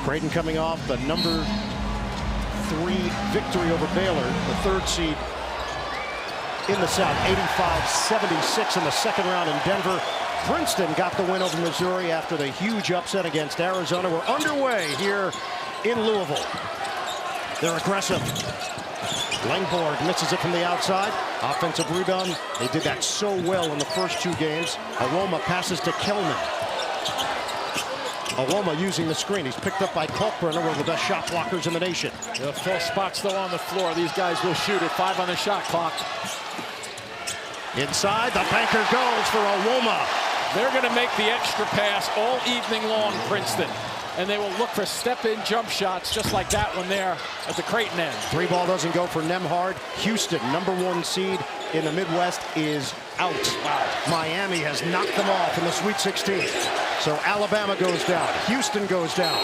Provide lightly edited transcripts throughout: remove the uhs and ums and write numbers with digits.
Creighton coming off the #3 victory over Baylor, the 3rd seed in the South, 85-76 in the second round in Denver. Princeton got the win over Missouri after the huge upset against Arizona. We're underway here in Louisville. They're aggressive. Langborg misses it from the outside. Offensive rebound. They did that so well in the first 2 games. Aroma passes to Kelman. Aloma using the screen. He's picked up by Kalkbrenner, one of the best shot blockers in the nation. The full spot still on the floor. These guys will shoot at 5 on the shot clock. Inside, the banker goes for Aloma. They're going to make the extra pass all evening long, Princeton. And they will look for step-in jump shots just like that one there at the Creighton end. 3 ball doesn't go for Nembhard. Houston, #1 seed in the Midwest, is out. Wow. Miami has knocked them off in the Sweet 16. So Alabama goes down. Houston goes down.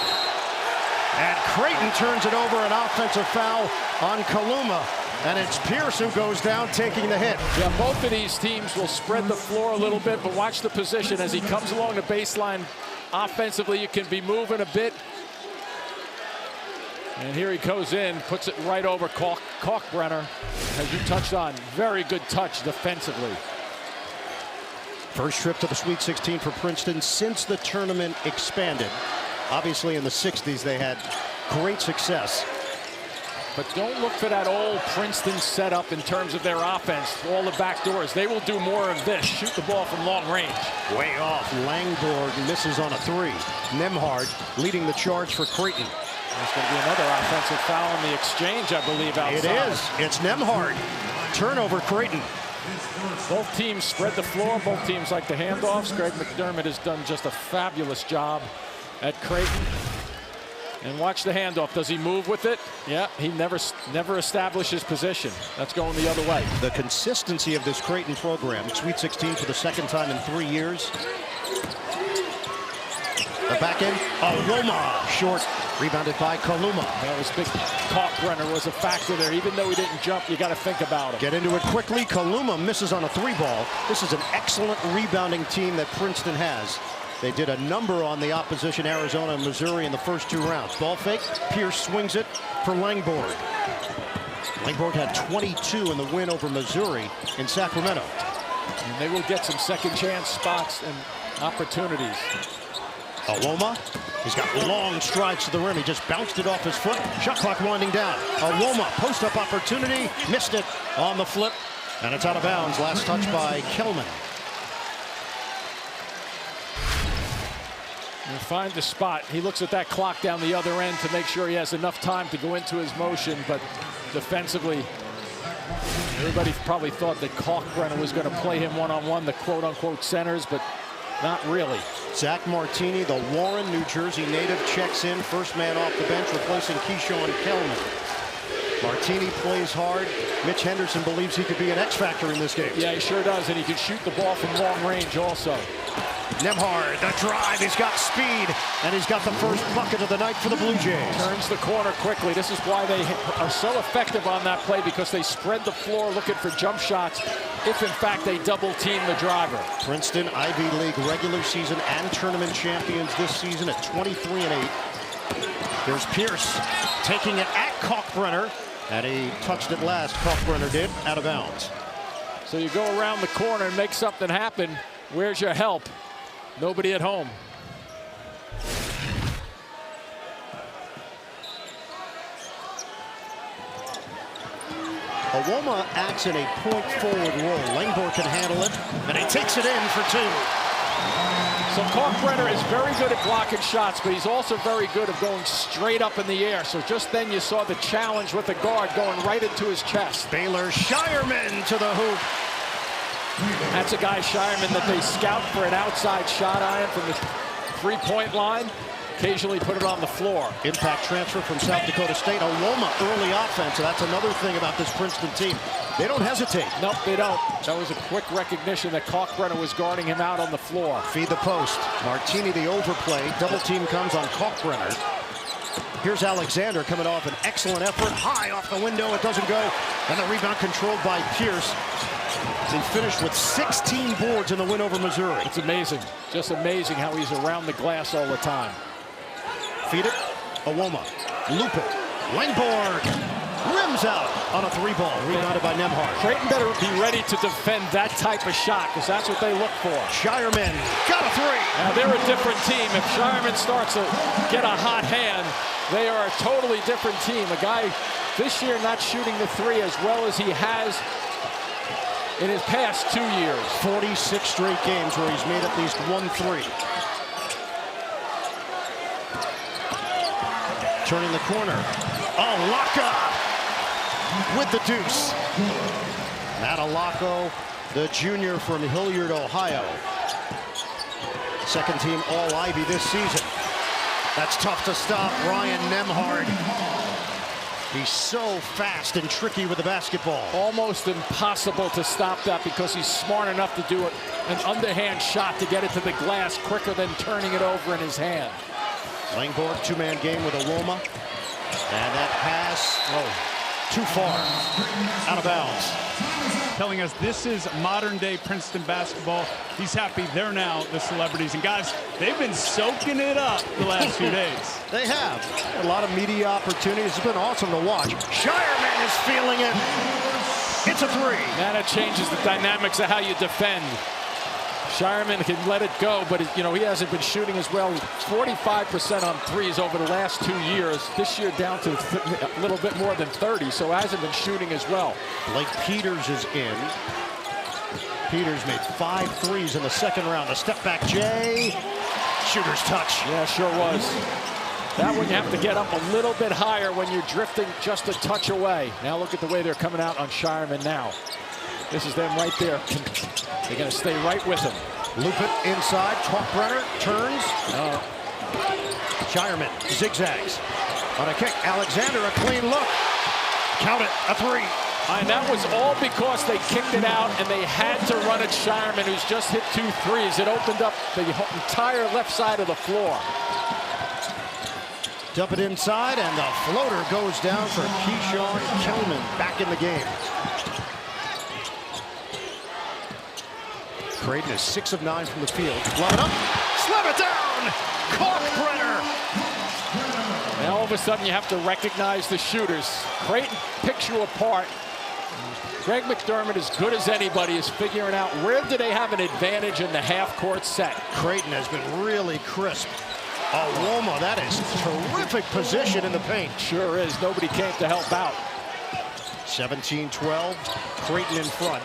And Creighton turns it over, an offensive foul on Kaluma. And it's Pierce who goes down, taking the hit. Yeah, both of these teams will spread the floor a little bit, but watch the position as he comes along the baseline. Offensively, you can be moving a bit. And here he goes in, puts it right over Kalkbrenner, as you touched on. Very good touch defensively. First trip to the Sweet 16 for Princeton since the tournament expanded. Obviously, in the 60s, they had great success. But don't look for that old Princeton setup in terms of their offense. All the back doors. They will do more of this. Shoot the ball from long range. Way off. Langborg misses on a 3. Nembhard leading the charge for Creighton. There's going to be another offensive foul in the exchange, I believe, outside. It is. It's Nembhard. Turnover, Creighton. Both teams spread the floor. Both teams like the handoffs. Greg McDermott has done just a fabulous job at Creighton. And watch the handoff. Does he move with it? Yeah, he never establishes position. That's going the other way. The consistency of this Creighton program. Sweet 16 for the 2nd time in 3 years. The back end. Aloma. Short. Rebounded by Kaluma. That was big. Kalkbrenner was a factor there. Even though he didn't jump, you got to think about it. Get into it quickly. Kaluma misses on a 3 ball. This is an excellent rebounding team that Princeton has. They did a number on the opposition, Arizona and Missouri, in the first 2 rounds. Ball fake. Pierce swings it for Langborg. Langborg had 22 in the win over Missouri in Sacramento. And they will get some second chance spots and opportunities. Aloma. He's got long strides to the rim. He just bounced it off his foot. Shot clock winding down. Aloma, post-up opportunity. Missed it on the flip. And it's out of bounds. Last touch by Kelman. And find the spot. He looks at that clock down the other end to make sure he has enough time to go into his motion, but defensively, everybody probably thought that Kalkbrenner was going to play him one-on-one, the quote-unquote centers, but not really. Zach Martini, the Warren, New Jersey native, checks in, first man off the bench, replacing Keyshawn Kelman. Martini plays hard. Mitch Henderson believes he could be an X-factor in this game. Yeah, he sure does, and he can shoot the ball from long range also. Nembhard, the drive, he's got speed, and he's got the first bucket of the night for the Blue Jays. Turns the corner quickly. This is why they are so effective on that play, because they spread the floor looking for jump shots if, in fact, they double-team the driver. Princeton, Ivy League regular season and tournament champions this season at 23-8. Here's Pierce taking it at Kalkbrenner, and he touched it last. Kalkbrenner did, out of bounds. So you go around the corner and make something happen. Where's your help? Nobody at home. Aloma acts in a point-forward role. Langborg can handle it, and he takes it in for 2. So Kalkbrenner is very good at blocking shots, but he's also very good at going straight up in the air. So just then you saw the challenge with the guard going right into his chest. Baylor Shireman to the hoop. That's a guy, Shireman, that they scout for an outside shot iron from the three-point line. Occasionally put it on the floor. Impact transfer from South Dakota State. Aloma, early offense. So that's another thing about this Princeton team. They don't hesitate. Nope, they don't. That was a quick recognition that Kalkbrenner was guarding him out on the floor. Feed the post. Martini, the overplay. Double team comes on Kalkbrenner. Here's Alexander coming off an excellent effort. High off the window. It doesn't go. And the rebound controlled by Pierce. He finished with 16 boards in the win over Missouri. It's amazing. Just amazing how he's around the glass all the time. Feed it. Awoma, loop it, Langborg, rims out on a 3-ball, rebounded by Nembhard. Creighton better be ready to defend that type of shot, because that's what they look for. Shireman got a 3. Now they're a different team. If Shireman starts to get a hot hand, they are a totally different team. A guy this year not shooting the 3 as well as he has in his past 2 years. 46 straight games where he's made at least 1 3. Turning the corner. Alaka with the deuce. Matt Alaka, the junior from Hilliard, Ohio. Second team All-Ivy this season. That's tough to stop. Ryan Nembhard. He's so fast and tricky with the basketball. Almost impossible to stop that because he's smart enough to do an underhand shot to get it to the glass quicker than turning it over in his hand. Langborg, 2-man game with Awoma. And that pass, too far, out of bounds. Telling us this is modern-day Princeton basketball. He's happy they're now the celebrities. And guys, they've been soaking it up the last few days. They have. A lot of media opportunities. It's been awesome to watch. Shireman is feeling it. It's a 3. And it changes the dynamics of how you defend. Shireman can let it go, but he hasn't been shooting as well. 45% on 3s over the last 2 years. This year down to a little bit more than 30, so hasn't been shooting as well. Blake Peters is in. Peters made 5 3s in the second round. A step back, Jay. Shooter's touch. Yeah, sure was. That one you have to get up a little bit higher when you're drifting just a touch away. Now look at the way they're coming out on Shireman now. This is them right there. They're going to stay right with him. Loop it inside. Kalkbrenner turns. Shireman zigzags. On a kick, Alexander, a clean look. Count it, a 3. And that was all because they kicked it out and they had to run at Shireman, who's just hit 2 3s. It opened up the entire left side of the floor. Dump it inside, and the floater goes down for Keyshawn Kellman, back in the game. Creighton is 6 of 9 from the field. Glove it up, slam it down! Kalkbrenner! Now all of a sudden you have to recognize the shooters. Creighton picks you apart. Greg McDermott, as good as anybody, is figuring out where do they have an advantage in the half-court set. Creighton has been really crisp. Awoma, that is terrific position in the paint. Sure is. Nobody came to help out. 17-12, Creighton in front.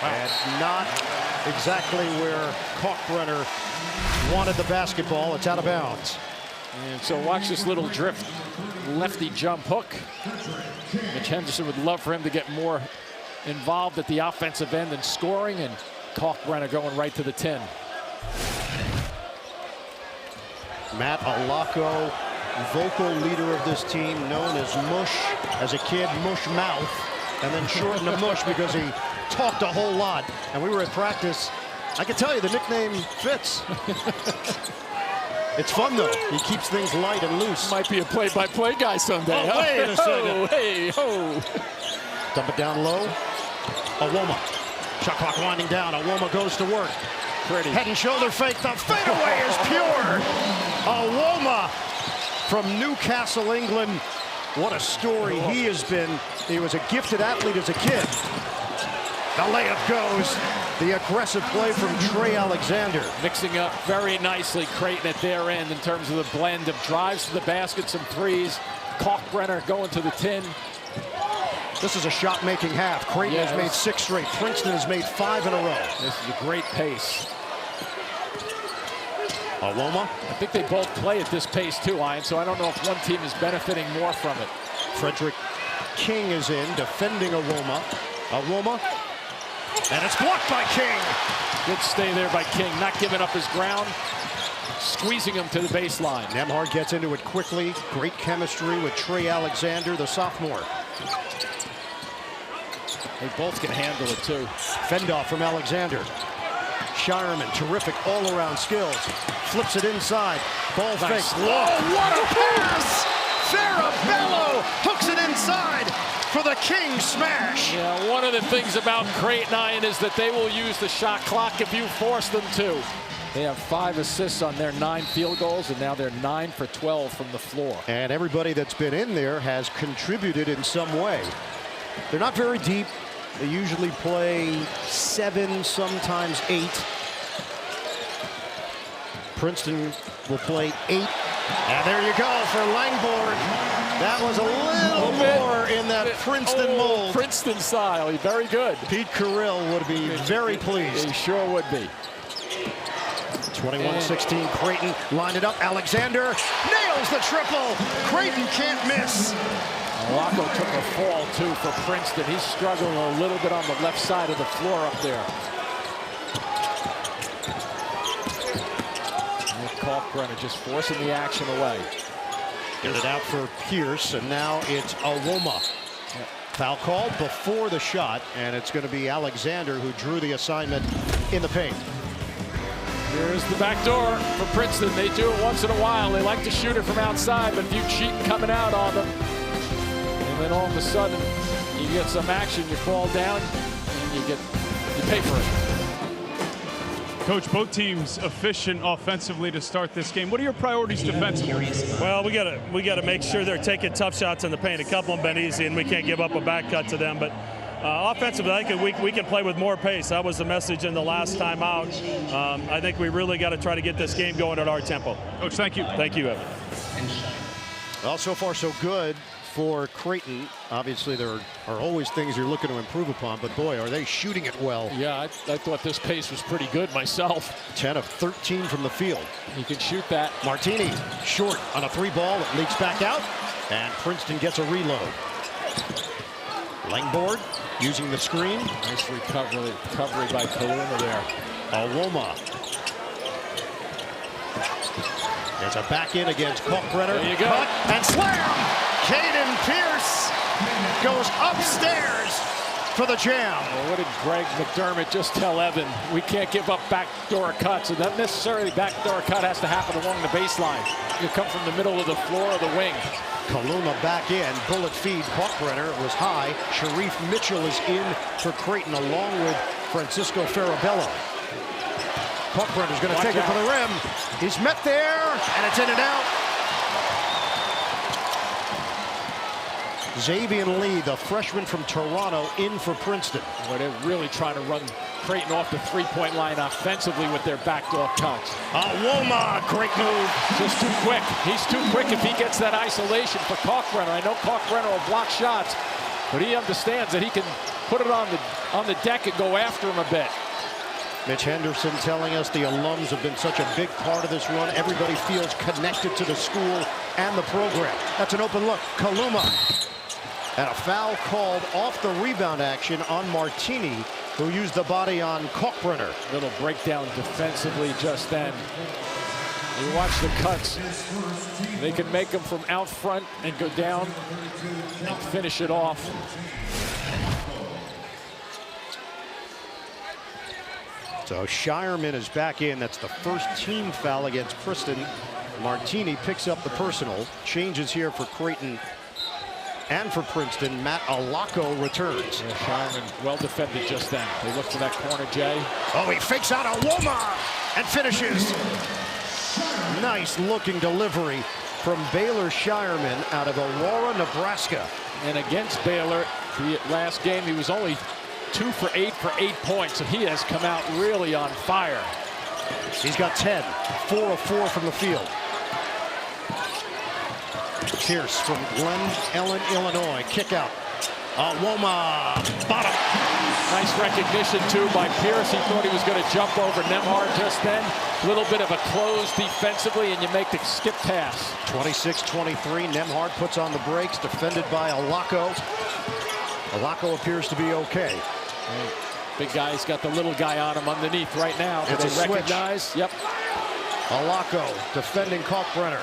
And not exactly where Kalkbrenner wanted the basketball. It's out of bounds. And so watch this little drift lefty jump hook. Mitch Henderson would love for him to get more involved at the offensive end and scoring, and Kalkbrenner going right to the 10. Matt Alaka, vocal leader of this team, known as Mush, as a kid, Mush Mouth, and then shortened to Mush because he talked a whole lot. And we were at practice. I can tell you the nickname fits. It's fun, though. He keeps things light and loose. Might be a play-by-play guy someday. Oh, wait a second. Oh, hey, ho. Dump it down low. Awoma. Shot clock winding down. Awoma goes to work. Pretty. Head and shoulder fake. The fadeaway is pure. Awoma from Newcastle, England. What a story he has been. He was a gifted athlete as a kid. The layup goes. The aggressive play from Trey Alexander. Mixing up very nicely Creighton at their end in terms of the blend of drives to the basket, some 3s. Kalkbrenner going to the 10. This is a shot-making half. Creighton has made 6 straight. Princeton has made 5 in a row. This is a great pace. Awoma. I think they both play at this pace too, Ian, so I don't know if one team is benefiting more from it. Frederick King is in, defending Awoma. Awoma. And it's blocked by King. Good stay there by King, not giving up his ground, squeezing him to the baseline. Nembhard gets into it quickly. Great chemistry with Trey Alexander, the sophomore. They both can handle it too. Fendoff from Alexander. Shireman, terrific all-around skills. Flips it inside. Ball Nice. fake. Whoa, what a pass! Farabello hooks it inside for the King smash. Yeah, one of the things about Creighton, Ian, is that they will use the shot clock if you force them to. They have 5 assists on their 9 field goals, and now they're 9 for 12 from the floor. And everybody that's been in there has contributed in some way. They're not very deep. They usually play 7, sometimes 8. Princeton will play 8. And there you go for Langford. That was a little more in that Princeton mold. Princeton style. Very good. Pete Carrill would be very pleased. He sure would be. 21-16, Creighton lined it up. Alexander nails the triple. Creighton can't miss. Rocco took a fall, too, for Princeton. He's struggling a little bit on the left side of the floor up there. Kalkbrenner just forcing the action away. Get it out for Pierce, and now it's Awoma. Foul called before the shot, and it's going to be Alexander who drew the assignment in the paint. Here's the back door for Princeton. They do it once in a while. They like to shoot it from outside, but if you cheat coming out on them, and then all of a sudden you get some action, you fall down, and you pay for it. Coach, both teams efficient offensively to start this game. What are your priorities defensively? Well, we got to make sure they're taking tough shots in the paint. A couple of them been easy, and we can't give up a back cut to them. But offensively, I think we can play with more pace. That was the message in the last time out. I think we really got to try to get this game going at our tempo. Coach, thank you. Thank you, Evan. Well, so far so good for Creighton. Obviously, there are always things you're looking to improve upon, but boy, are they shooting it well. Yeah, I thought this pace was pretty good myself. 10 of 13 from the field. You can shoot that. Martini short on a 3 ball. It leaks back out, and Princeton gets a reload. Langford using the screen. Nice recovery by Kaluma there. Awoma. There's a back in against Kalkbrenner. There you go. Cut and slam! Caden Pierce goes upstairs for the jam. Well, what did Greg McDermott just tell Evan? We can't give up backdoor cuts, and not necessarily backdoor cut has to happen along the baseline. You come from the middle of the floor or the wing. Kaluma back in, bullet feed. Kalkbrenner was high. Sharif Mitchell is in for Creighton along with Francisco Farabello. Kalkbrenner's going to take it for the rim. He's met there, and it's in and out. Xavier Lee, the freshman from Toronto, in for Princeton. Well, they're really trying to run Creighton off the three-point line offensively with their backdoor cuts. Awoma, great move. Just too quick. He's too quick if he gets that isolation for Kalkbrenner. I know Kalkbrenner will block shots, but he understands that he can put it on the deck and go after him a bit. Mitch Henderson telling us the alums have been such a big part of this run. Everybody feels connected to the school and the program. That's an open look. Kaluma. And a foul called off the rebound action on Martini, who used the body on Kalkbrenner. Little breakdown defensively just then. You watch the cuts. They can make them from out front and go down and finish it off. So Shireman is back in. That's the first team foul against Princeton. Martini picks up the personal. Changes here for Creighton and for Princeton. Matt Alacco returns. Yeah, Shireman well defended just then. They look for that corner, Jay. Oh, he fakes out Awoma and finishes. Nice looking delivery from Baylor Shireman out of Aurora, Nebraska. And against Baylor, the last game he was only 2 for 8 for 8 points, and he has come out really on fire. He's got 10, 4 of 4 from the field. Pierce from Glen Ellen, Illinois. Kick out. Awoma, bottom. Nice recognition, too, by Pierce. He thought he was going to jump over Nembhard just then. A little bit of a close defensively, and you make the skip pass. 26-23. Nembhard puts on the brakes, defended by Alacco. Alacco appears to be okay. Big guy's got the little guy on him underneath right now. It's a switch. Recognize? Yep. Alacco defending Kalkbrenner.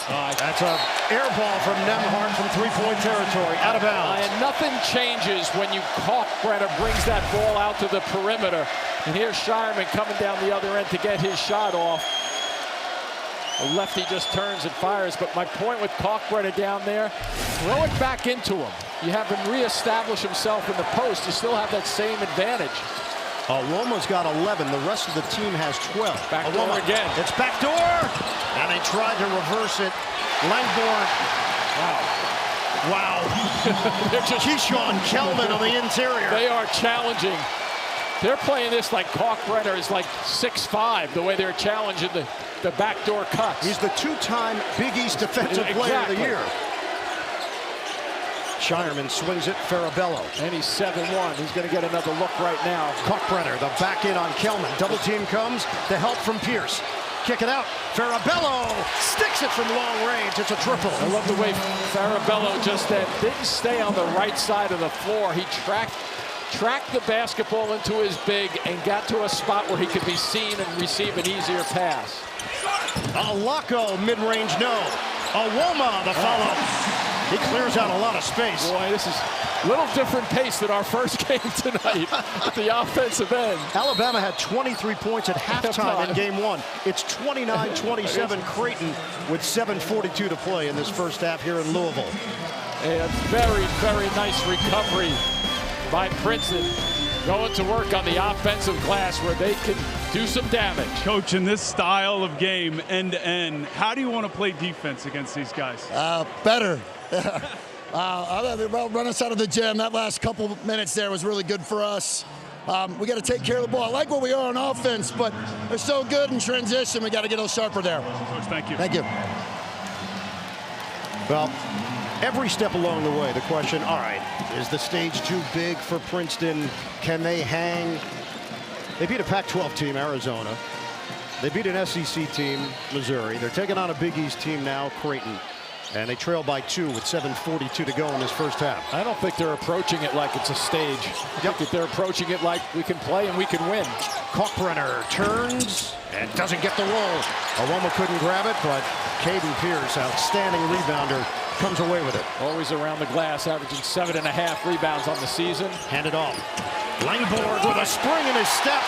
That's an air ball from Nembhard from three-point territory, out of bounds. And nothing changes when Kalkbrenner brings that ball out to the perimeter. And here's Shireman coming down the other end to get his shot off. The lefty just turns and fires. But my point with Kalkbrenner down there, throw it back into him. You have him reestablish himself in the post. You still have that same advantage. Woma's got 11. The rest of the team has 12. Backdoor again. It's backdoor, and they tried to reverse it. Langborn. Wow. They're just Keyshawn Kelman on the interior. They are challenging. They're playing this like Kalkbrenner is like 6'5", the way they're challenging the backdoor cuts. He's the two-time Big East Defensive Player of the Year. Shireman swings it, Farabello. And he's 7-1. He's going to get another look right now. Kalkbrenner, the back in on Kelman. Double team comes. The help from Pierce. Kick it out. Farabello sticks it from long range. It's a triple. I love the way Farabello just didn't stay on the right side of the floor. He tracked the basketball into his big and got to a spot where he could be seen and receive an easier pass. Alako, mid-range, no. Awoma, the follow. He clears out a lot of space. Boy, this is a little different pace than our first game tonight at the offensive end. Alabama had 23 points at halftime in game one. It's 29-27 Creighton with 7:42 to play in this first half here in Louisville. A very, very nice recovery by Princeton, going to work on the offensive glass where they can do some damage. Coach, in this style of game, end-to-end, how do you want to play defense against these guys? Better. Run us out of the gym. That last couple minutes there was really good for us. We got to take care of the ball. I like what we are on offense, but they're so good in transition. We got to get a little sharper there. Coach, thank you. Thank you. Well, every step along the way, the question, all right, is the stage too big for Princeton? Can they hang? They beat a Pac-12 team, Arizona. They beat an SEC team, Missouri. They're taking on a Big East team now, Creighton. And they trail by 2 with 7:42 to go in this first half. I don't think they're approaching it like it's a stage. I think that they're approaching it like we can play and we can win. Kalkbrenner turns and doesn't get the roll. Awoma couldn't grab it, but Caden Pierce, outstanding rebounder, comes away with it. Always around the glass, averaging 7.5 rebounds on the season. Hand it off. Langborg with a spring in his step.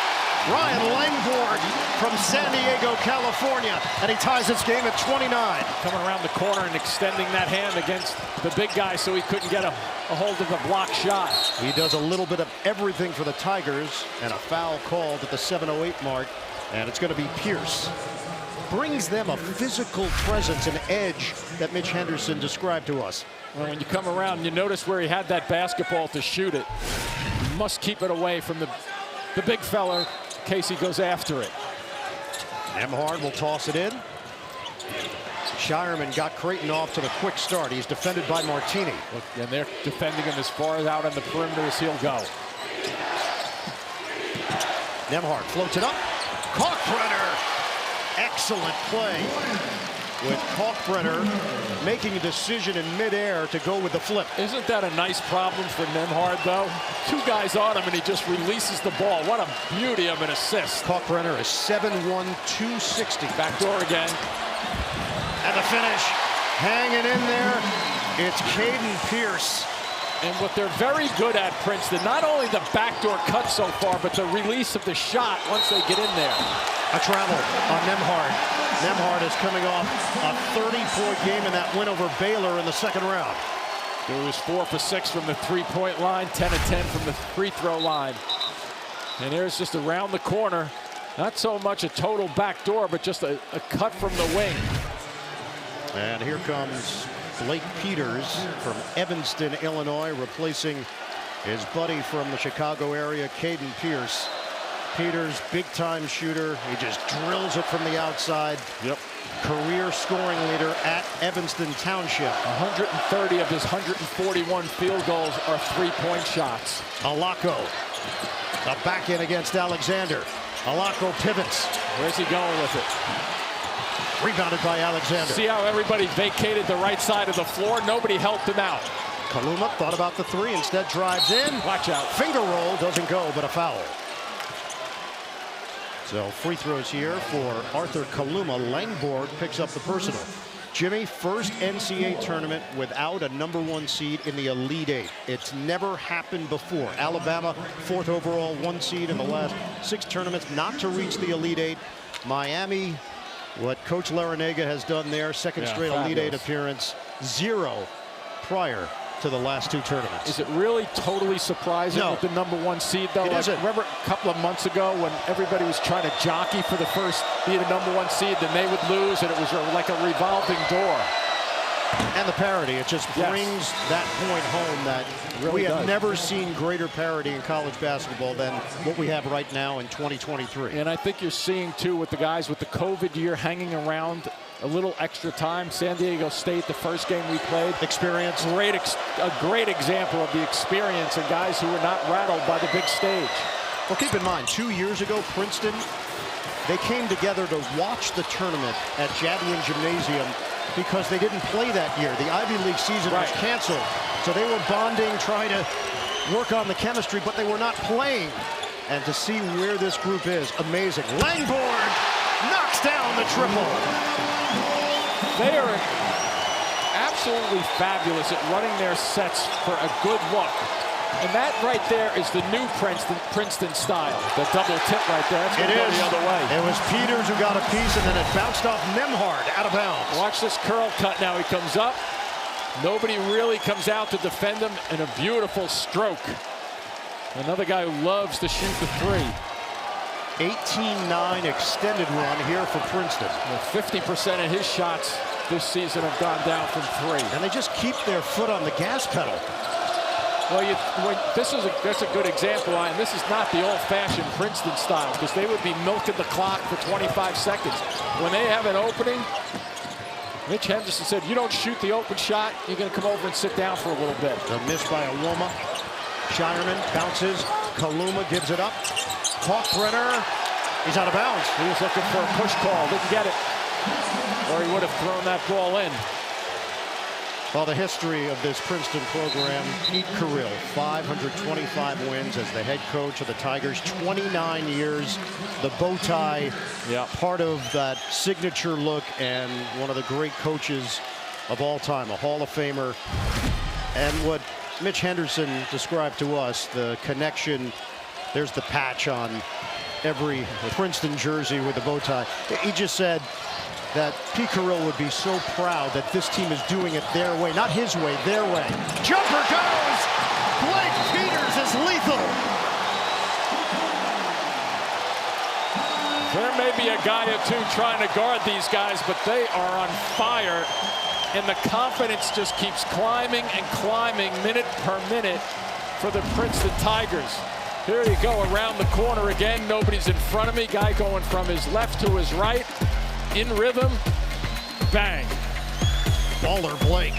Ryan Langborg from San Diego, California, and he ties this game at 29. Coming around the corner and extending that hand against the big guy so he couldn't get a hold of the block shot. He does a little bit of everything for the Tigers, and a foul called at the 7:08 mark, and it's going to be Pierce. Brings them a physical presence, an edge that Mitch Henderson described to us. Well, when you come around, you notice where he had that basketball to shoot it. You must keep it away from the big fella in case he goes after it. Nembhard will toss it in. Shireman got Creighton off to the quick start. He's defended by Martini. Look, and they're defending him as far out on the perimeter as he'll go. Nembhard floats it up. Kalkbrenner. Excellent play with Kalkbrenner making a decision in midair to go with the flip. Isn't that a nice problem for Nembhard, though? 2 guys on him, and he just releases the ball. What a beauty of an assist. Kalkbrenner is 7'1", 260. Backdoor again. And the finish. Hanging in there. It's Caden Pierce. And what they're very good at, Princeton, not only the backdoor cut so far, but the release of the shot once they get in there. A travel on Nembhard. Nembhard is coming off a 30-point game in that win over Baylor in the second round. It was 4 for 6 from the three-point line, 10 of 10 from the free throw line. And there's just around the corner, not so much a total backdoor, but just a cut from the wing. And here comes Blake Peters from Evanston, Illinois, replacing his buddy from the Chicago area, Caden Pierce. Peters, big-time shooter. He just drills it from the outside. Yep. Career scoring leader at Evanston Township. 130 of his 141 field goals are three-point shots. Alako, the back in against Alexander. Alako pivots. Where's he going with it? Rebounded by Alexander. See how everybody vacated the right side of the floor? Nobody helped him out. Kaluma thought about the three, instead drives in. Watch out. Finger roll, doesn't go, but a foul. So free throws here for Arthur Kaluma. Langborg picks up the personal. Jimmy, first NCAA tournament without a #1 seed in the Elite Eight. It's never happened before. Alabama, 4th overall, 1 seed in the last 6 tournaments, not to reach the Elite Eight. Miami, what Coach Larinaga has done there, second straight Elite Eight appearance, 0 prior to the last two tournaments. Is it really totally surprising with the #1 seed, though? It isn't. Remember a couple of months ago when everybody was trying to jockey for the first, be the #1 seed, then they would lose, and it was like a revolving door. And the parity, it just brings that point home that we have never seen greater parity in college basketball than what we have right now in 2023. And I think you're seeing, too, with the guys with the COVID year hanging around a little extra time. San Diego State, the first game we played. Experience. A great example of the experience and guys who were not rattled by the big stage. Well, keep in mind, 2 years ago, Princeton, they came together to watch the tournament at Jadwiin Gymnasium because they didn't play that year. The Ivy League season was canceled. So they were bonding, trying to work on the chemistry, but they were not playing. And to see where this group is, amazing. Langford knocks down the triple. They are absolutely fabulous at running their sets for a good look. And that right there is the new Princeton style. The double tip right there. That's going to go the other way. It was Peters who got a piece, and then it bounced off Nembhard out of bounds. Watch this curl cut now. He comes up. Nobody really comes out to defend him, and a beautiful stroke. Another guy who loves to shoot the three. 18-9 extended run here for Princeton. 50% of his shots this season have gone down from three. And they just keep their foot on the gas pedal. Well, that's a good example, and this is not the old-fashioned Princeton style, because they would be milking the clock for 25 seconds. When they have an opening, Mitch Henderson said, you don't shoot the open shot, you're going to come over and sit down for a little bit. A miss by Uwoma. Shireman bounces. Kaluma gives it up. Kalkbrenner, he's out of bounds. He was looking for a push call, didn't get it. Or he would have thrown that ball in. Well, the history of this Princeton program, Pete Carrill, 525 wins as the head coach of the Tigers, 29 years, the bow tie, part of that signature look, and one of the great coaches of all time, a Hall of Famer. And what Mitch Henderson described to us, the connection, there's the patch on every Princeton jersey with the bow tie. He just said that Pete Carrill would be so proud that this team is doing it their way, not his way, their way. Jumper goes! Blake Peters is lethal! There may be a guy or two trying to guard these guys, but they are on fire, and the confidence just keeps climbing and climbing minute per minute for the Princeton Tigers. Here you go, around the corner again. Nobody's in front of me. Guy going from his left to his right. In rhythm, bang. Baller Blake.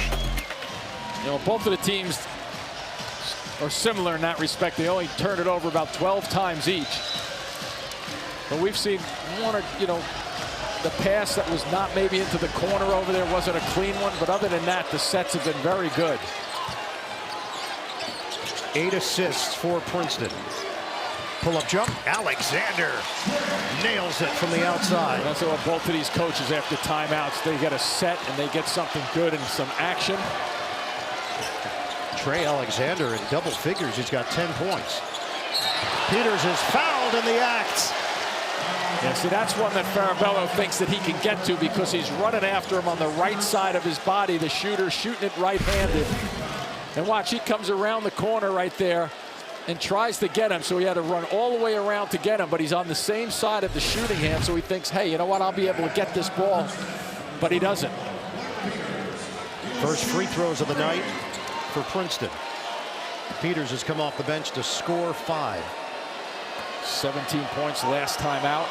You know, both of the teams are similar in that respect. They only turn it over about 12 times each. But we've seen one or, the pass that was not maybe into the corner over there wasn't a clean one, but other than that, the sets have been very good. 8 assists for Princeton. Pull-up jump, Alexander nails it from the outside. That's what both of these coaches after timeouts, they get a set and they get something good and some action. Trey Alexander in double figures, he's got 10 points. Peters is fouled in the act. Yeah, see, that's one that Farabello thinks that he can get to because he's running after him on the right side of his body, the shooter shooting it right-handed. And watch, he comes around the corner right there and tries to get him, so he had to run all the way around to get him, but he's on the same side of the shooting hand, so he thinks, hey, you know what, I'll be able to get this ball, but he doesn't. First free throws of the night for Princeton. Peters has come off the bench to score 5. 17 points last time out.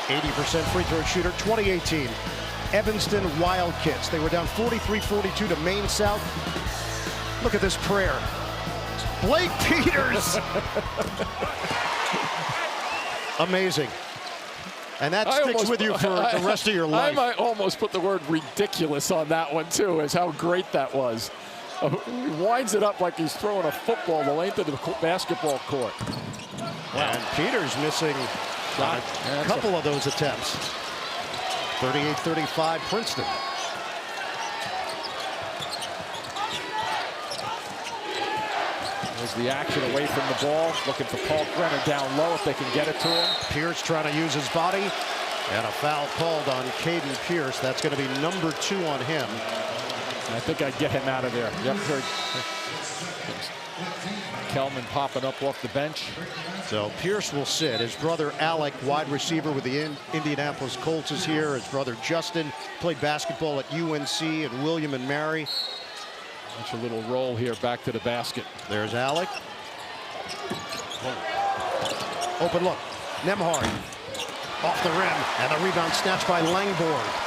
80% free throw shooter. 2018 Evanston Wildcats. They were down 43-42 to Maine South. Look at this prayer. Blake Peters. Amazing. And that sticks with you for the rest of your life. I might almost put the word ridiculous on that one, too, as how great that was. He winds it up like he's throwing a football the length of the basketball court. Wow. And Peters missing a couple of those attempts. 38-35 Princeton. There's the action away from the ball. Looking for Kalkbrenner down low if they can get it to him. Pierce trying to use his body. And a foul called on Caden Pierce. That's going to be number 2 on him. I think I'd get him out of there. Yep, heard Kelman popping up off the bench. So Pierce will sit. His brother Alec, wide receiver with the Indianapolis Colts, is here. His brother Justin played basketball at UNC and William and Mary. Watch a little roll here back to the basket. There's Alec. Open look. Nembhard off the rim, and the rebound snatched by Langborg.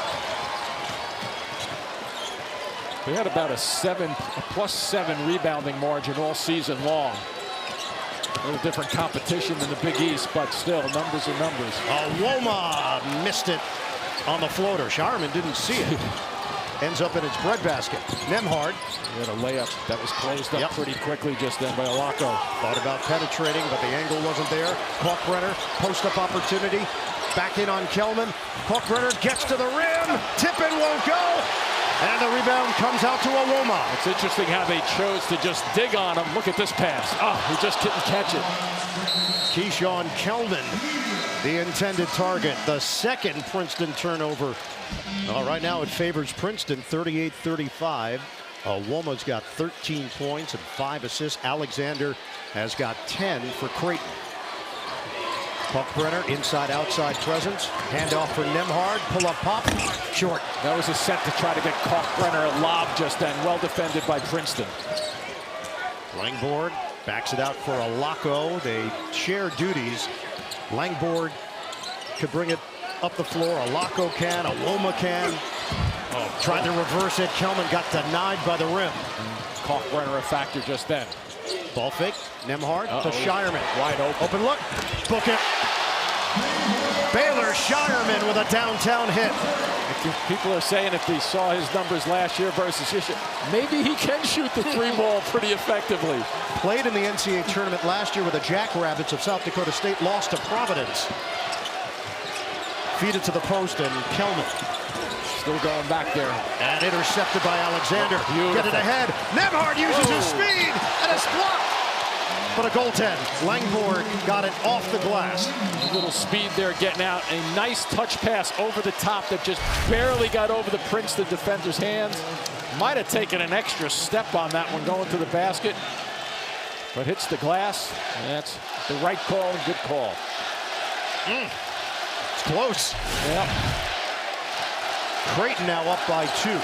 They had about a +7 rebounding margin all season long. A little different competition in the Big East, but still, numbers are numbers. Woma missed it on the floater. Shireman didn't see it. Ends up in its breadbasket. Nembhard. He had a layup that was closed up pretty quickly just then by Olako. Thought about penetrating, but the angle wasn't there. Kalkbrenner, post-up opportunity. Back in on Kelman. Kalkbrenner gets to the rim. Tip-in won't go. And the rebound comes out to Woma. It's interesting how they chose to just dig on him. Look at this pass. Oh, he just couldn't catch it. Keyshawn Kelman, the intended target. The second Princeton turnover. Right now it favors Princeton 38-35. Woma's got 13 points and 5 assists. Alexander has got 10 for Creighton. Kalkbrenner, inside-outside presence. Handoff for Nembhard. Pull-up pop. Short. That was a set to try to get Kalkbrenner a lob just then. Well defended by Princeton. Langborg backs it out for Olako. They share duties. Langborg could bring it up the floor. Olako can. Woma can. Tried to reverse it. Kelman got denied by the rim. Kalkbrenner a factor just then. Ball fake. Nembhard to Shireman. Wide open. Open look. Book it. Baylor Shireman with a downtown hit. People are saying if they saw his numbers last year versus this year, maybe he can shoot the three ball pretty effectively. Played in the NCAA tournament last year with the Jackrabbits of South Dakota State. Lost to Providence. Feed it to the post, and Kelman still going back there. And intercepted by Alexander. Get it ahead. Nembhard uses his speed, and it's blocked. But a goaltend. Langborg got it off the glass. A little speed there getting out. A nice touch pass over the top that just barely got over the Princeton defender's hands. Might have taken an extra step on that one going to the basket. But hits the glass. And that's the right call and good call. It's close. Yeah. Creighton now up by 2.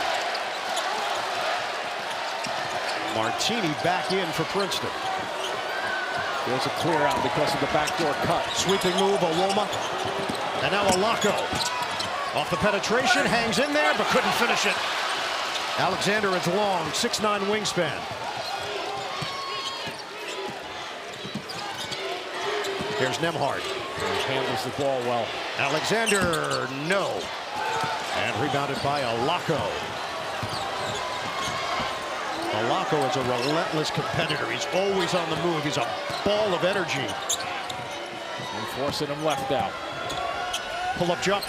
Martini back in for Princeton. There's a clear out because of the backdoor cut. Sweeping move, Woma. And now Olako. Off the penetration, hangs in there, but couldn't finish it. Alexander is long, 6'9" wingspan. Here's Nembhard. Handles the ball well. Alexander, no. And rebounded by Olako. Olako is a relentless competitor. He's always on the move. He's a ball of energy. And forcing him left out. Pull-up jump.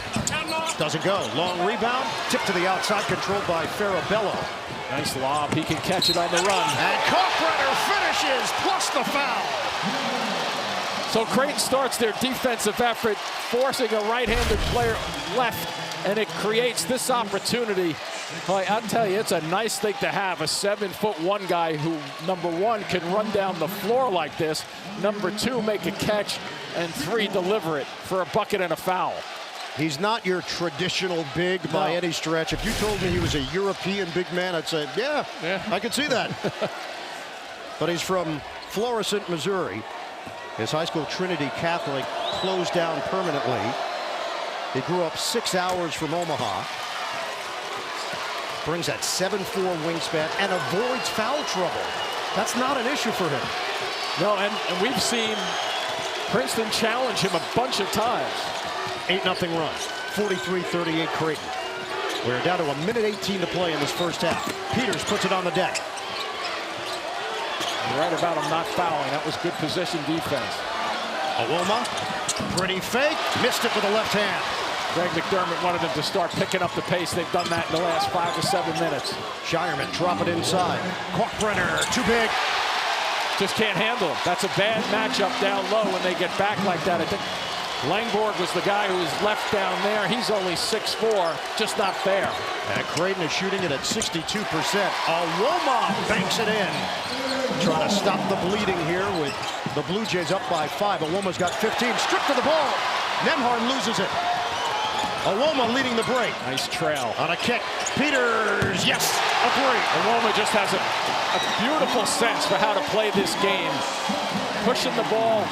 Doesn't go. Long rebound. Tip to the outside, controlled by Farabello. Nice lob. He can catch it on the run. And Kalkbrenner finishes, plus the foul. So Creighton starts their defensive effort, forcing a right-handed player left, and it creates this opportunity. I'll tell you, it's a nice thing to have, a 7'1" guy who, number 1, can run down the floor like this, number 2, make a catch, and 3, deliver it for a bucket and a foul. He's not your traditional big by any stretch. If you told me he was a European big man, I'd say, yeah. I could see that. But he's from Florissant, Missouri. His high school, Trinity Catholic, closed down permanently. He grew up 6 hours from Omaha. Brings that 7'4" wingspan and avoids foul trouble. That's not an issue for him. No, and we've seen Princeton challenge him a bunch of times. 8-0 run. 43-38 Creighton. We're down to 1:18 to play in this first half. Peters puts it on the deck. You're right about him not fouling. That was good possession defense. Woma, pretty fake, missed it with the left hand. Greg McDermott wanted them to start picking up the pace. They've done that in the last 5 or 7 minutes. Shireman drop it inside. Kalkbrenner, too big. Just can't handle him. That's a bad matchup down low when they get back like that. I think Langborg was the guy who was left down there. He's only 6'4", just not fair. And Creighton is shooting it at 62%. Awoma banks it in. Trying to stop the bleeding here with the Blue Jays up by 5. Awoma's got 15. Stripped to the ball. Nembhard loses it. Awoma leading the break. Nice trail. On a kick. Peters, yes, a three. Awoma just has a beautiful sense for how to play this game. Pushing the ball.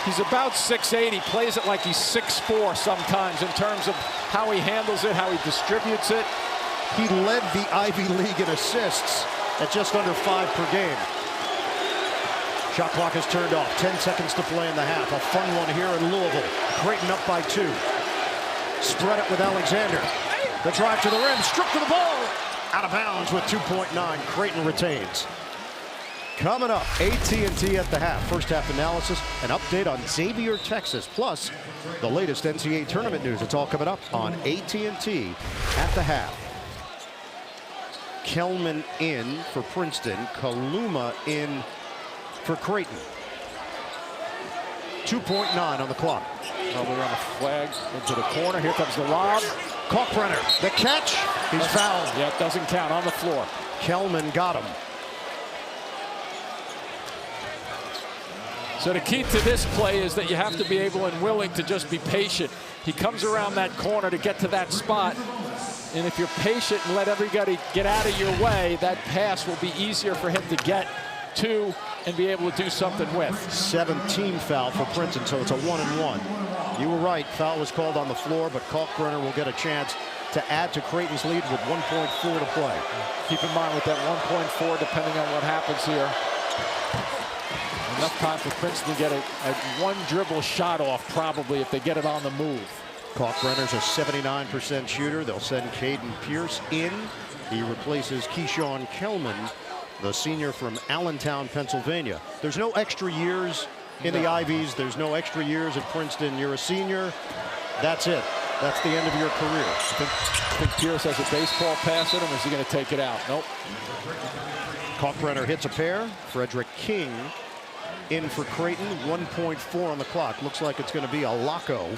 He's about 6'8". He plays it like he's 6'4" sometimes in terms of how he handles it, how he distributes it. He led the Ivy League in assists at just under 5 per game. Shot clock is turned off. 10 seconds to play in the half. A fun one here in Louisville. Creighton up by 2. Spread it with Alexander. The drive to the rim. Stripped to the ball. Out of bounds with 2.9. Creighton retains. Coming up, AT&T at the half. First half analysis, an update on Xavier, Texas, plus the latest NCAA tournament news. It's all coming up on AT&T at the half. Kelman in for Princeton. Kaluma in for Creighton. 2.9 on the clock. Over on the flag into the corner. Here comes the lob. Kalkbrenner, the catch. He's fouled. Yeah, it doesn't count on the floor. Kelman got him. So the key to this play is that you have to be able and willing to just be patient. He comes around that corner to get to that spot. And if you're patient and let everybody get out of your way, that pass will be easier for him to get to and be able to do something with. 17 foul for Princeton, so it's a 1-and-1. You were right, foul was called on the floor, but Kalkbrenner will get a chance to add to Creighton's lead with 1.4 to play. Keep in mind with that 1.4, depending on what happens here, enough time for Princeton to get a one dribble shot off, probably, if they get it on the move. Kalkbrenner's a 79% shooter. They'll send Caden Pierce in. He replaces Keyshawn Kelman, the senior from Allentown, Pennsylvania. There's no extra years in the Ivies. There's no extra years at Princeton. You're a senior. That's it. That's the end of your career. I think Pierce has a baseball pass in him. Is he going to take it out? Nope. Kalkbrenner hits a pair. Frederick King in for Creighton. 1.4 on the clock. Looks like it's going to be a Laco.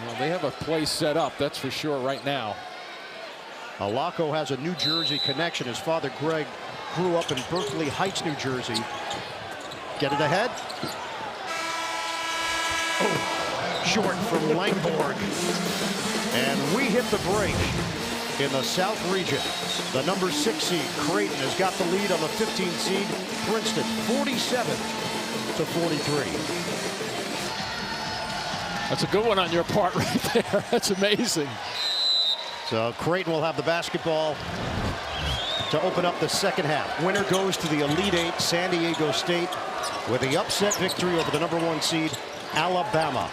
Well, they have a play set up, that's for sure, right now. Laco has a New Jersey connection. His father, Greg, grew up in Berkeley Heights, New Jersey. Get it ahead. Oh, short from Langborg. And we hit the break in the South region. The number 6 seed, Creighton, has got the lead on the 15 seed, Princeton, 47-43. That's a good one on your part right there. That's amazing. So Creighton will have the basketball to open up the second half. Winner goes to the Elite Eight, San Diego State, with the upset victory over the number 1 seed, Alabama,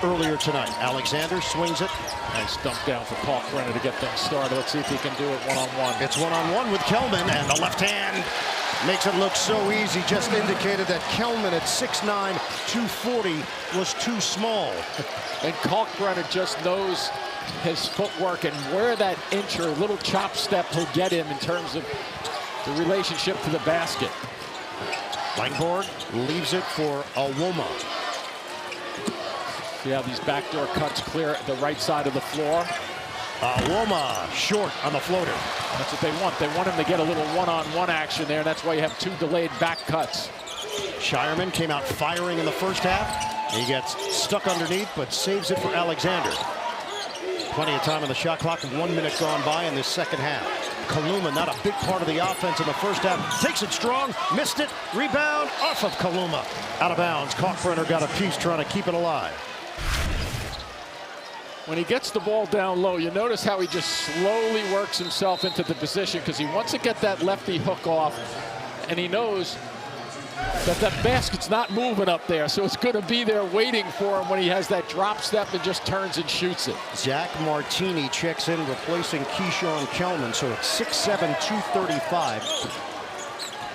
earlier tonight. Alexander swings it. Nice dump down for Kalkbrenner to get things started. Let's see if he can do it one-on-one. It's one-on-one with Kelman, and the left hand makes it look so easy. Just indicated that Kelman at 6'9", 240 was too small. And Kalkbrenner just knows his footwork and where that inch or little chop step will get him in terms of the relationship to the basket. Langborg leaves it for Awoma. See how these backdoor cuts clear the right side of the floor. Awoma short on the floater. That's what they want. They want him to get a little one-on-one action there. That's why you have 2 delayed back cuts. Shireman came out firing in the first half. He gets stuck underneath, but saves it for Alexander. Plenty of time on the shot clock. 1 minute gone by in this second half. Kaluma, not a big part of the offense in the first half. Takes it strong, missed it. Rebound off of Kaluma. Out of bounds. Kalkbrenner got a piece trying to keep it alive. When he gets the ball down low, you notice how he just slowly works himself into the position because he wants to get that lefty hook off, and he knows that that basket's not moving up there, so it's going to be there waiting for him when he has that drop step and just turns and shoots it. Zach Martini checks in, replacing Keyshawn Kelman, so it's 6'7", 235.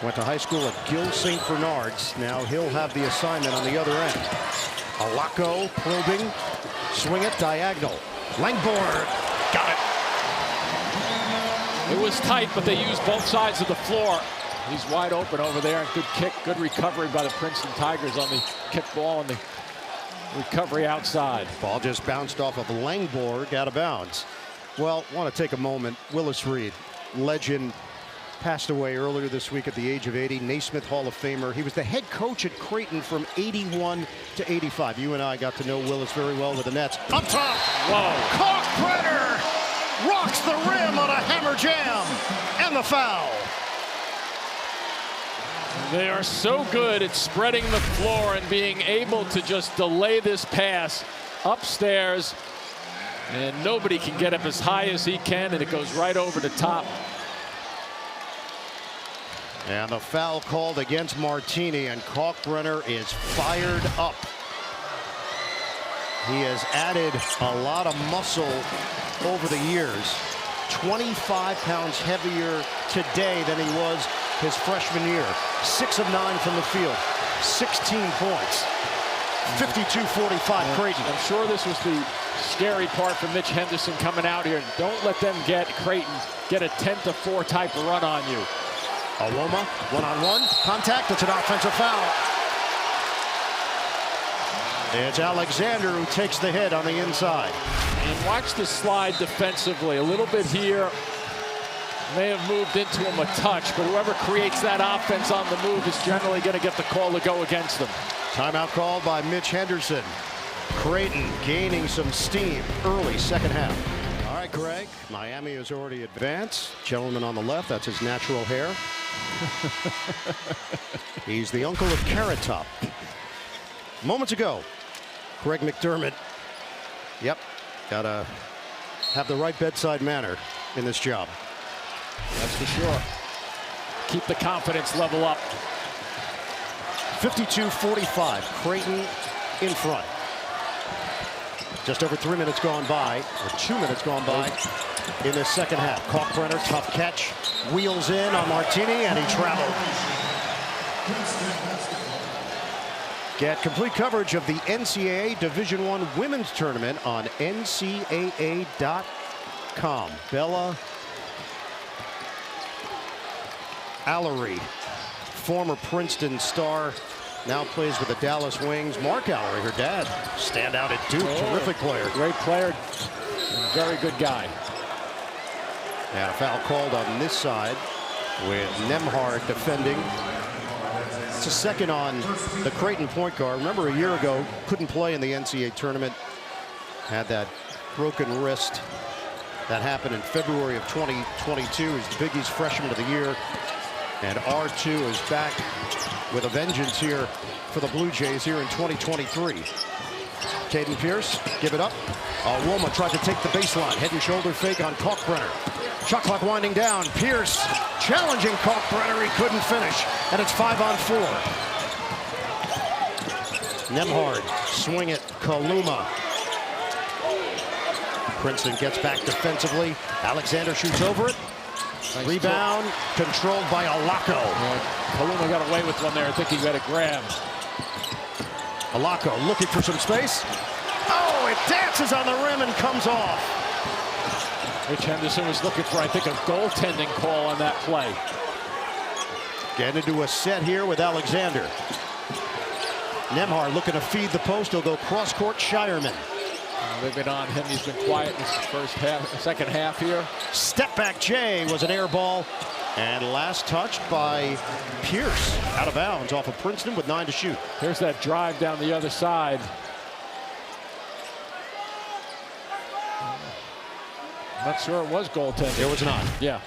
Went to high school at Gill St. Bernard's. Now he'll have the assignment on the other end. Alaco probing. Swing it diagonal. Langborg got it. It was tight, but they used both sides of the floor. He's wide open over there. Good kick, good recovery by the Princeton Tigers on the kick ball, and the Recovery outside. Ball just bounced off of Langborg out of bounds. Well, want to take a moment. Willis Reed, legend, passed away earlier this week at the age of 80. Naismith Hall of Famer. He was the head coach at Creighton from 81 to 85. You and I got to know Willis very well with the Nets. Up top. Whoa. Kalkbrenner rocks the rim on a hammer jam. And the foul. They are so good at spreading the floor and being able to just delay this pass upstairs. And nobody can get up as high as he can, and it goes right over the top. And the foul called against Martini, and Kalkbrenner is fired up. He has added a lot of muscle over the years. 25 pounds heavier today than he was his freshman year. 6 of 9 from the field, 16 points. 52-45 Creighton. I'm sure this was the scary part for Mitch Henderson coming out here. Don't let them get Creighton get a 10-4 type run on you. Aloma, one-on-one, contact, it's an offensive foul. It's Alexander who takes the hit on the inside. And watch the slide defensively, a little bit here. May have moved into him a touch, but whoever creates that offense on the move is generally going to get the call to go against them. Timeout called by Mitch Henderson. Creighton gaining some steam early second half. All right, Greg, Miami has already advanced. Gentleman on the left, that's his natural hair. He's the uncle of Carrot Top. Moments ago, Greg McDermott. Yep, gotta have the right bedside manner in this job. That's for sure. Keep the confidence level up. 52-45, Creighton in front. Just over 3 minutes gone by, or 2 minutes gone by in the second half. Kalkbrenner, tough catch, wheels in on Martini, and he traveled. Get complete coverage of the NCAA Division I Women's Tournament on NCAA.com. Bella Allery, former Princeton star, now plays with the Dallas Wings. Mark Allery, her dad, standout at Duke, terrific player. Great player, very good guy. And a foul called on this side with Nembhard defending. It's a second on the Creighton point guard. Remember a year ago, couldn't play in the NCAA tournament. Had that broken wrist. That happened in February of 2022. He's the Big East Freshman of the Year. And R2 is back with a vengeance here for the Blue Jays here in 2023. Caden Pierce, give it up. Woma tried to take the baseline. Head and shoulder fake on Kalkbrenner. Shot clock winding down. Pierce challenging Kalkbrenner. He couldn't finish. And it's 5-on-4. Nembhard, swing it. Kaluma. Princeton gets back defensively. Alexander shoots over it. Nice rebound controlled by Alako. Kaluma got away with one there. I think he got a grab. Alako looking for some space. Oh, it dances on the rim and comes off. Mitch Henderson was looking for, I think, a goaltending call on that play. Getting into a set here with Alexander. Nembhard looking to feed the post. He'll go cross-court Shireman. They've been on him. He's been quiet in this second half here. Step back Jay was an air ball. And last touched by Pierce. Out of bounds off of Princeton with 9 to shoot. Here's that drive down the other side. Not sure it was goaltending. It was not. Yeah.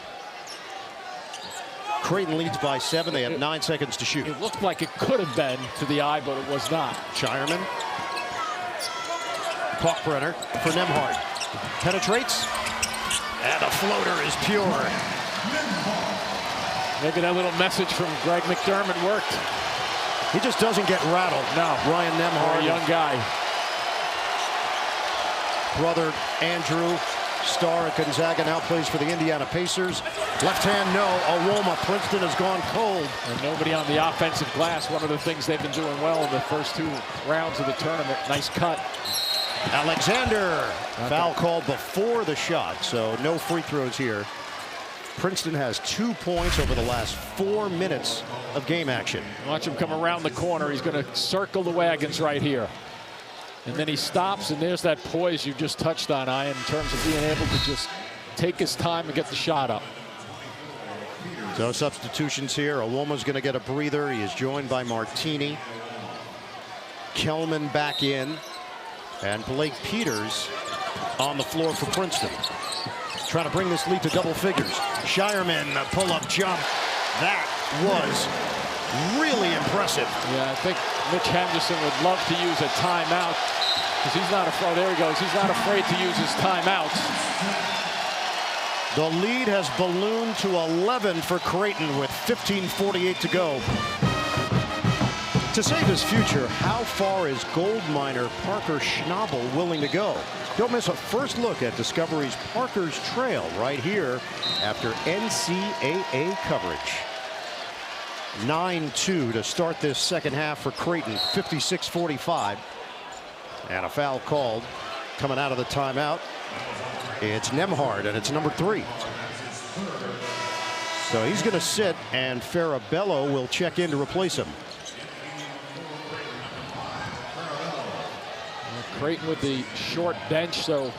Creighton leads by 7. They have 9 seconds to shoot. It looked like it could have been to the eye, but it was not. Shireman. Kalkbrenner for Nembhard. Penetrates. And the floater is pure. Maybe that little message from Greg McDermott worked. He just doesn't get rattled. No. Ryan Nembhard. A young guy. Brother Andrew, star at Gonzaga, now plays for the Indiana Pacers. Left hand, no. Aloma. Princeton has gone cold. And nobody on the offensive glass. One of the things they've been doing well in the first 2 rounds of the tournament. Nice cut. Alexander. Foul called before the shot, so no free throws here. Princeton has 2 points over the last 4 minutes of game action. Watch him come around the corner. He's going to circle the wagons right here. And then he stops, and there's that poise you just touched on, Ian, in terms of being able to just take his time and get the shot up. So substitutions here. Awoma's going to get a breather. He is joined by Martini. Kelman back in. And Blake Peters on the floor for Princeton. Trying to bring this lead to double figures. Shireman, a pull-up jump. That was really impressive. Yeah, I think Mitch Henderson would love to use a timeout because he's not afraid. There he goes. He's not afraid to use his timeouts. The lead has ballooned to 11 for Creighton with 15:48 to go. To save his future, how far is gold miner Parker Schnabel willing to go? Don't miss a first look at Discovery's Parker's Trail right here after NCAA coverage. 9-2 to start this second half for Creighton, 56-45. And a foul called coming out of the timeout. It's Nembhard, and it's number 3. So he's going to sit, and Farabello will check in to replace him. Creighton with the short bench, so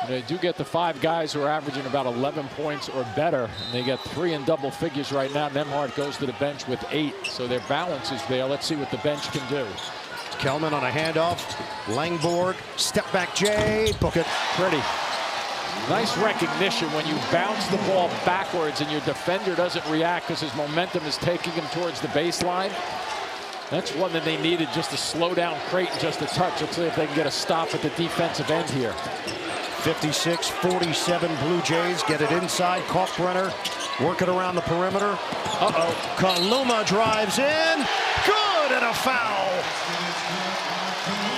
they do get the 5 guys who are averaging about 11 points or better, and they get 3 in double figures right now. Nembhard goes to the bench with 8, so their balance is there. Let's see what the bench can do. Kelman on a handoff. Langborg, step back J, book it. Pretty. Nice recognition when you bounce the ball backwards and your defender doesn't react because his momentum is taking him towards the baseline. That's one that they needed just to slow down Creighton just a touch. Let's see if they can get a stop at the defensive end here. 56-47 Blue Jays get it inside. Kalkbrenner working around the perimeter. Kaluma drives in. Good, and a foul.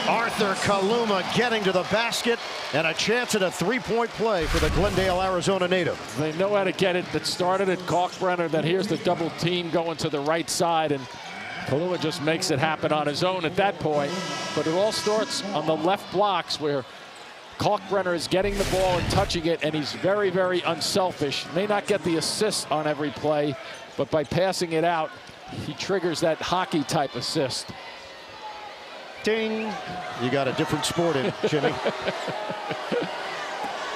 Arthur Kaluma getting to the basket, and a chance at a 3-point play for the Glendale, Arizona native. They know how to get it. That started at Kalkbrenner. Then here's the double team going to the right side, and Kaluma just makes it happen on his own at that point. But it all starts on the left blocks where Kalkbrenner is getting the ball and touching it, and he's very, very unselfish. May not get the assist on every play, but by passing it out, he triggers that hockey type assist. Ding. You got a different sport in, Jimmy.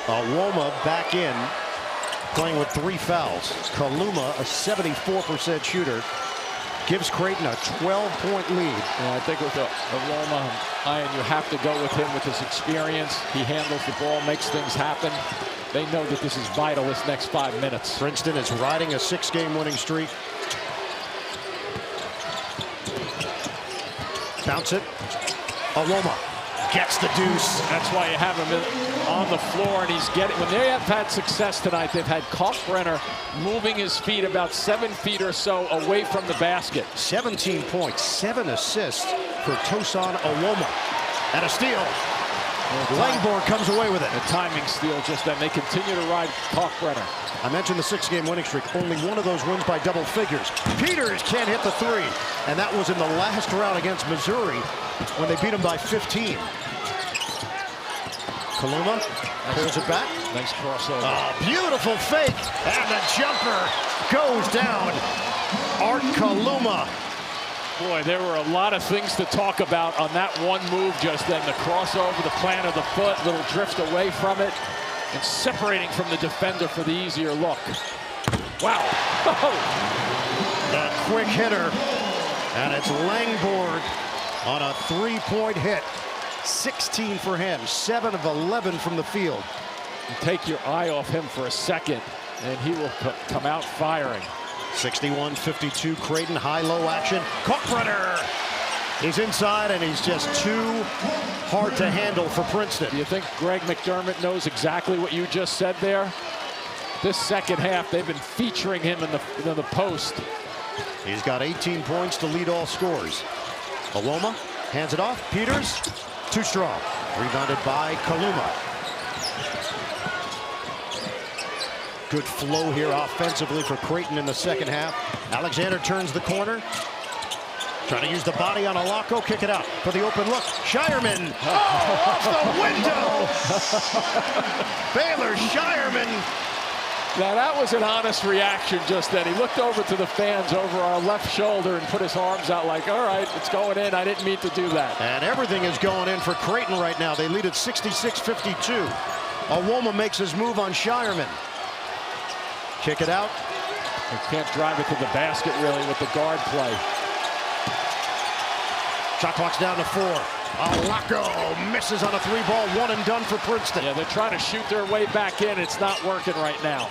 Awoma back in, playing with 3 fouls. Kaluma, a 74% shooter, gives Creighton a 12-point lead. Yeah, I think with Awoma, Ian, you have to go with him with his experience. He handles the ball, makes things happen. They know that this is vital this next 5 minutes. Princeton is riding a 6-game winning streak. Bounce it. Awoma gets the deuce. That's why you have him on the floor, and he's getting. When they have had success tonight, they've had Kalkbrenner moving his feet about 7 feet or so away from the basket. 17 points, 7 assists for Tosan Awoma. And a steal. Langborg comes away with it. A timing steal just then. They continue to ride Kalkbrenner. I mentioned the 6-game winning streak. Only one of those wins by double figures. Peters can't hit the 3. And that was in the last round against Missouri when they beat them by 15. Kaluma pulls it back. Nice crossover. Beautiful fake. And the jumper goes down. Art Kaluma. Boy, there were a lot of things to talk about on that one move just then. The crossover, the plant of the foot, little drift away from it, and separating from the defender for the easier look. Wow. The quick hitter, and it's Langborg on a 3-point hit. 16 for him, 7 of 11 from the field. You take your eye off him for a second, and he will come out firing. 61-52 Creighton, high-low action. Kalkbrenner is inside, and he's just too hard to handle for Princeton. Do you think Greg McDermott knows exactly what you just said there? This second half, they've been featuring him in the post. He's got 18 points to lead all scores. Awoma hands it off. Peters, too strong. Rebounded by Kaluma. Good flow here offensively for Creighton in the second half. Alexander turns the corner. Trying to use the body on Alako. Kick it out for the open look. Shireman. Oh, off the window. Baylor Shireman Now that was an honest reaction just then. He looked over to the fans over our left shoulder and put his arms out like, all right, it's going in. I didn't mean to do that. And everything is going in for Creighton right now. They lead at 66-52. Awoma makes his move on Shireman. Kick it out. They can't drive it to the basket really with the guard play. Shot clock's down to 4. Alako misses on a 3-ball, 1 and done for Princeton. Yeah, they're trying to shoot their way back in. It's not working right now.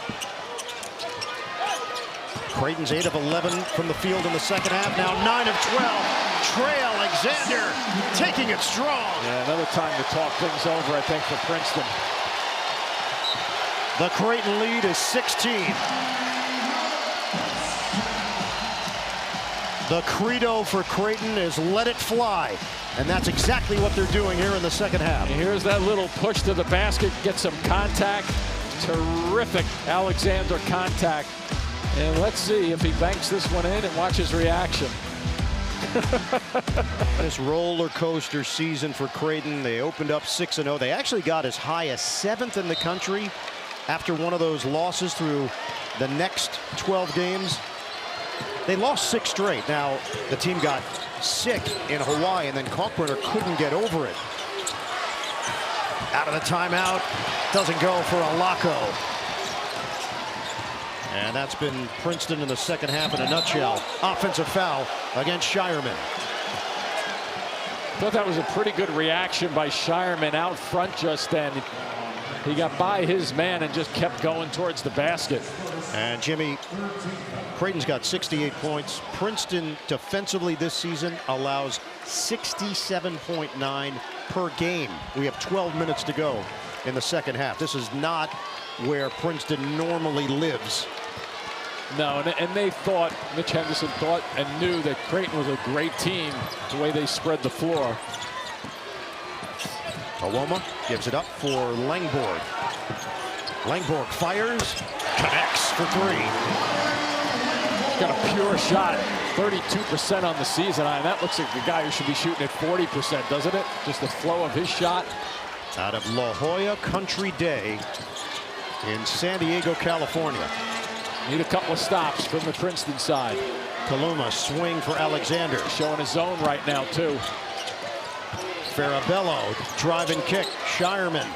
Creighton's 8 of 11 from the field in the second half. Now 9 of 12. Trey Alexander taking it strong. Yeah, another time to talk things over, I think, for Princeton. The Creighton lead is 16. The credo for Creighton is let it fly. And that's exactly what they're doing here in the second half. And here's that little push to the basket, get some contact. Terrific Alexander contact. And let's see if he banks this one in and watch his reaction. This roller coaster season for Creighton. They opened up 6-0. They actually got as high as 7th in the country after one of those losses through the next 12 games. They lost 6 straight. Now, the team got sick in Hawaii, and then Kalkbrenner couldn't get over it. Out of the timeout. Doesn't go for Alako. And that's been Princeton in the second half in a nutshell. Offensive foul against Shireman. Thought that was a pretty good reaction by Shireman out front just then. He got by his man and just kept going towards the basket. And Jimmy, Creighton's got 68 points. Princeton defensively this season allows 67.9 per game. We have 12 minutes to go in the second half. This is not where Princeton normally lives. No, and they thought, Mitch Henderson thought and knew that Creighton was a great team the way they spread the floor. Awoma gives it up for Langborg. Langborg fires, connects for 3. He's got a pure shot, 32% on the season. And that looks like the guy who should be shooting at 40%, doesn't it? Just the flow of his shot. Out of La Jolla Country Day in San Diego, California. Need a couple of stops from the Princeton side. Kaluma swing for Alexander. Showing his zone right now, too. Farabello, drive and kick. Shireman.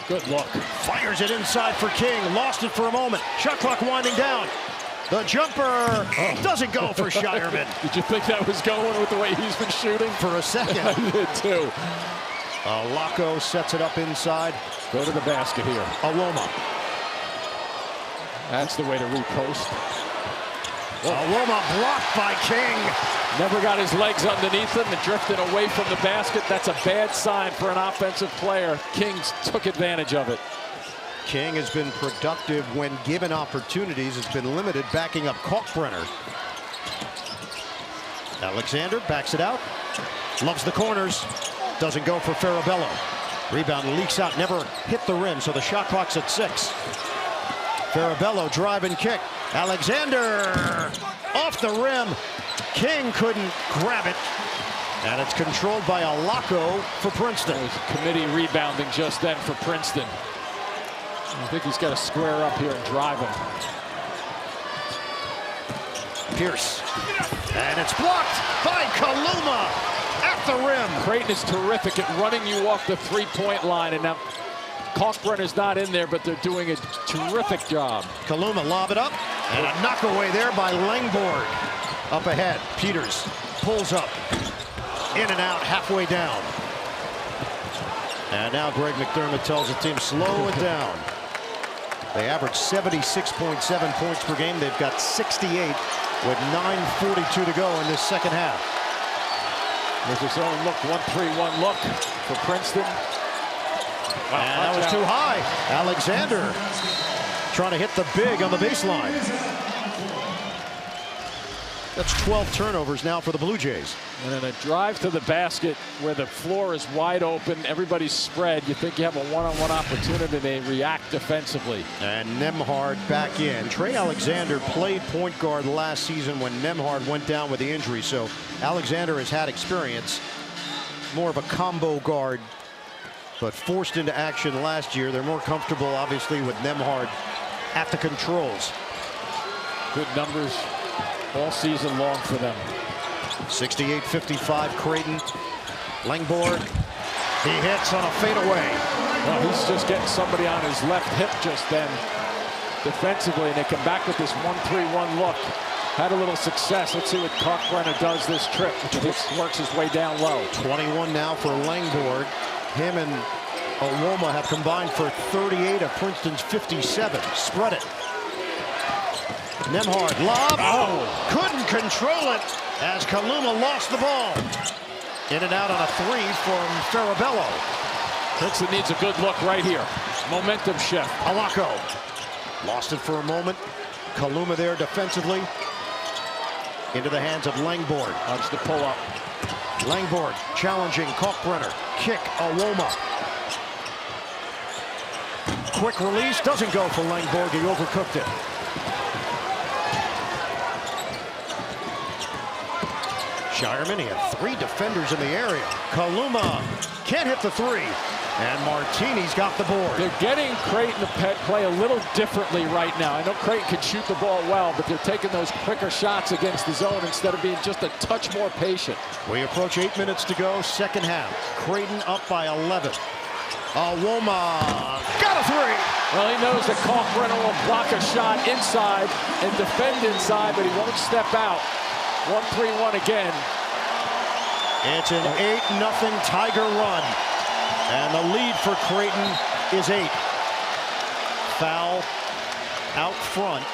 Good look. Fires it inside for King. Lost it for a moment. Shot clock winding down. The jumper doesn't go for Shireman. Did you think that was going with the way he's been shooting? For a second. I did, too. Alako sets it up inside. Go to the basket here. Awoma. That's the way to repost. Awoma blocked by King. Never got his legs underneath him and drifted away from the basket. That's a bad sign for an offensive player. King took advantage of it. King has been productive when given opportunities. Has been limited backing up Kalkbrenner. Alexander backs it out. Loves the corners. Doesn't go for Farabello. Rebound leaks out. Never hit the rim, so the shot clock's at 6. Farabello drive and kick. Alexander off the rim. King couldn't grab it. And it's controlled by Alako for Princeton. Committee rebounding just then for Princeton. I think he's got to square up here and drive him. Pierce. And it's blocked by Kaluma at the rim. Creighton is terrific at running you off the three-point line. And now Kalkbrenner's not in there, but they're doing a terrific job. Kaluma lob it up. And a knock away there by Langborg. Up ahead. Peters pulls up. In and out halfway down. And now Greg McDermott tells the team slow it down. They average 76.7 points per game. They've got 68 with 9:42 to go in this second half. There's his own look, 1-3-1 look for Princeton. Wow, and that was too high. Alexander trying to hit the big on the baseline. That's 12 turnovers now for the Blue Jays. And then a drive to the basket where the floor is wide open, everybody's spread. You think you have a one-on-one opportunity, they react defensively. And Nembhard back in. Trey Alexander played point guard last season when Nembhard went down with the injury, so Alexander has had experience. More of a combo guard, but forced into action last year. They're more comfortable, obviously, with Nembhard at the controls. Good numbers all season long for them. 68-55 Creighton. Langborg, he hits on a fadeaway. Well, he's just getting somebody on his left hip just then defensively, and they come back with this 1-3-1 look. Had a little success. Let's see what Kalkbrenner does this trip, which works his way down low. 21 now for Langborg. Him and Owoma have combined for 38 of Princeton's 57. Spread it. Nembhard, lob. Oh, couldn't control it as Kaluma lost the ball. In and out on a three from Farabello. Princeton needs a good look right here. Momentum shift. Alako lost it for a moment. Kaluma there defensively. Into the hands of Langborg. Watch the pull up. Langborg challenging Kalkbrenner. Kick Owoma. Quick release, doesn't go for Langborg. He overcooked it. Shireman, he had 3 defenders in the area. Kaluma can't hit the 3. And Martini's got the board. They're getting Creighton to play a little differently right now. I know Creighton can shoot the ball well, but they're taking those quicker shots against the zone instead of being just a touch more patient. We approach 8 minutes to go, second half. Creighton up by 11. Owoma got a 3. Well, he knows that Kalkbrenner will block a shot inside and defend inside, but he won't step out. 1-3-1 again. It's an 8-0 Tiger run. And the lead for Creighton is 8. Foul out front.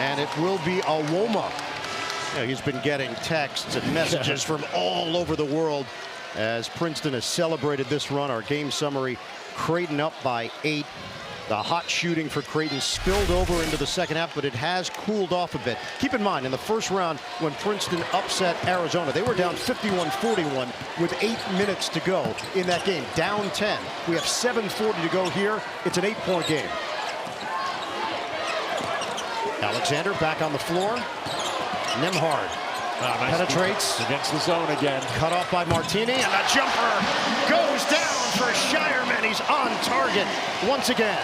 And it will be Owoma. Yeah, he's been getting texts and messages from all over the world as Princeton has celebrated this run. Our game summary, Creighton up by 8. The hot shooting for Creighton spilled over into the second half, but it has cooled off a bit. Keep in mind, in the first round, when Princeton upset Arizona, they were down 51-41 with 8 minutes to go in that game, down 10. We have 7:40 to go here. It's an 8-point game. Alexander back on the floor. Nembhard penetrates against the zone again. Cut off by Martini, and the jumper goes down for Shireman. He's on target once again.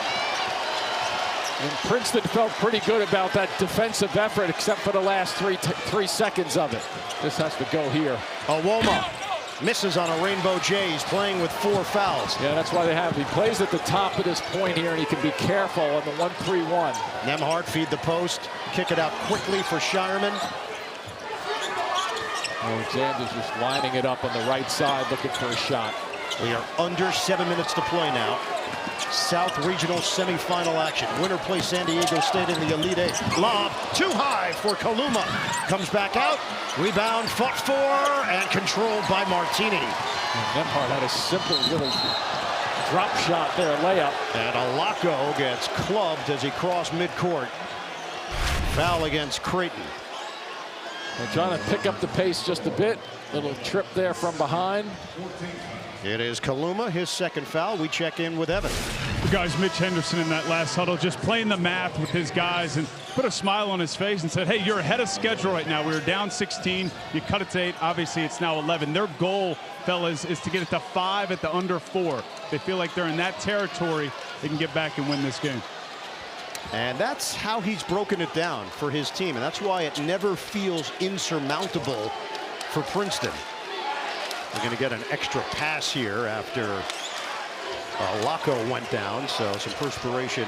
And Princeton felt pretty good about that defensive effort, except for the last 3 seconds of it. This has to go here. Owoma misses on a Rainbow Jays, playing with 4 fouls. Yeah, that's why they have. He plays at the top of this point here, and he can be careful on the 1-3-1. Nembhard feed the post, kick it out quickly for Shireman. Alexander's just lining it up on the right side, looking for a shot. We are under 7 minutes to play now. South Regional semifinal action. Winner plays San Diego State in the Elite 8. Lob too high for Kaluma. Comes back out. Rebound fought for and controlled by Martini. Nembhard had a simple little drop shot there, layup. And Alako gets clubbed as he crossed midcourt. Foul against Creighton. They're trying to pick up the pace just a bit. Little trip there from behind. It is Kaluma, his second foul. We check in with Evan. Guys, Mitch Henderson in that last huddle just playing the math with his guys and put a smile on his face and said, hey, you're ahead of schedule right now. We were down 16. You cut it to 8. Obviously, it's now 11. Their goal, fellas, is to get it to 5 at the under 4. They feel like they're in that territory. They can get back and win this game. And that's how he's broken it down for his team. And that's why it never feels insurmountable for Princeton. We're going to get an extra pass here after Alako went down. So some perspiration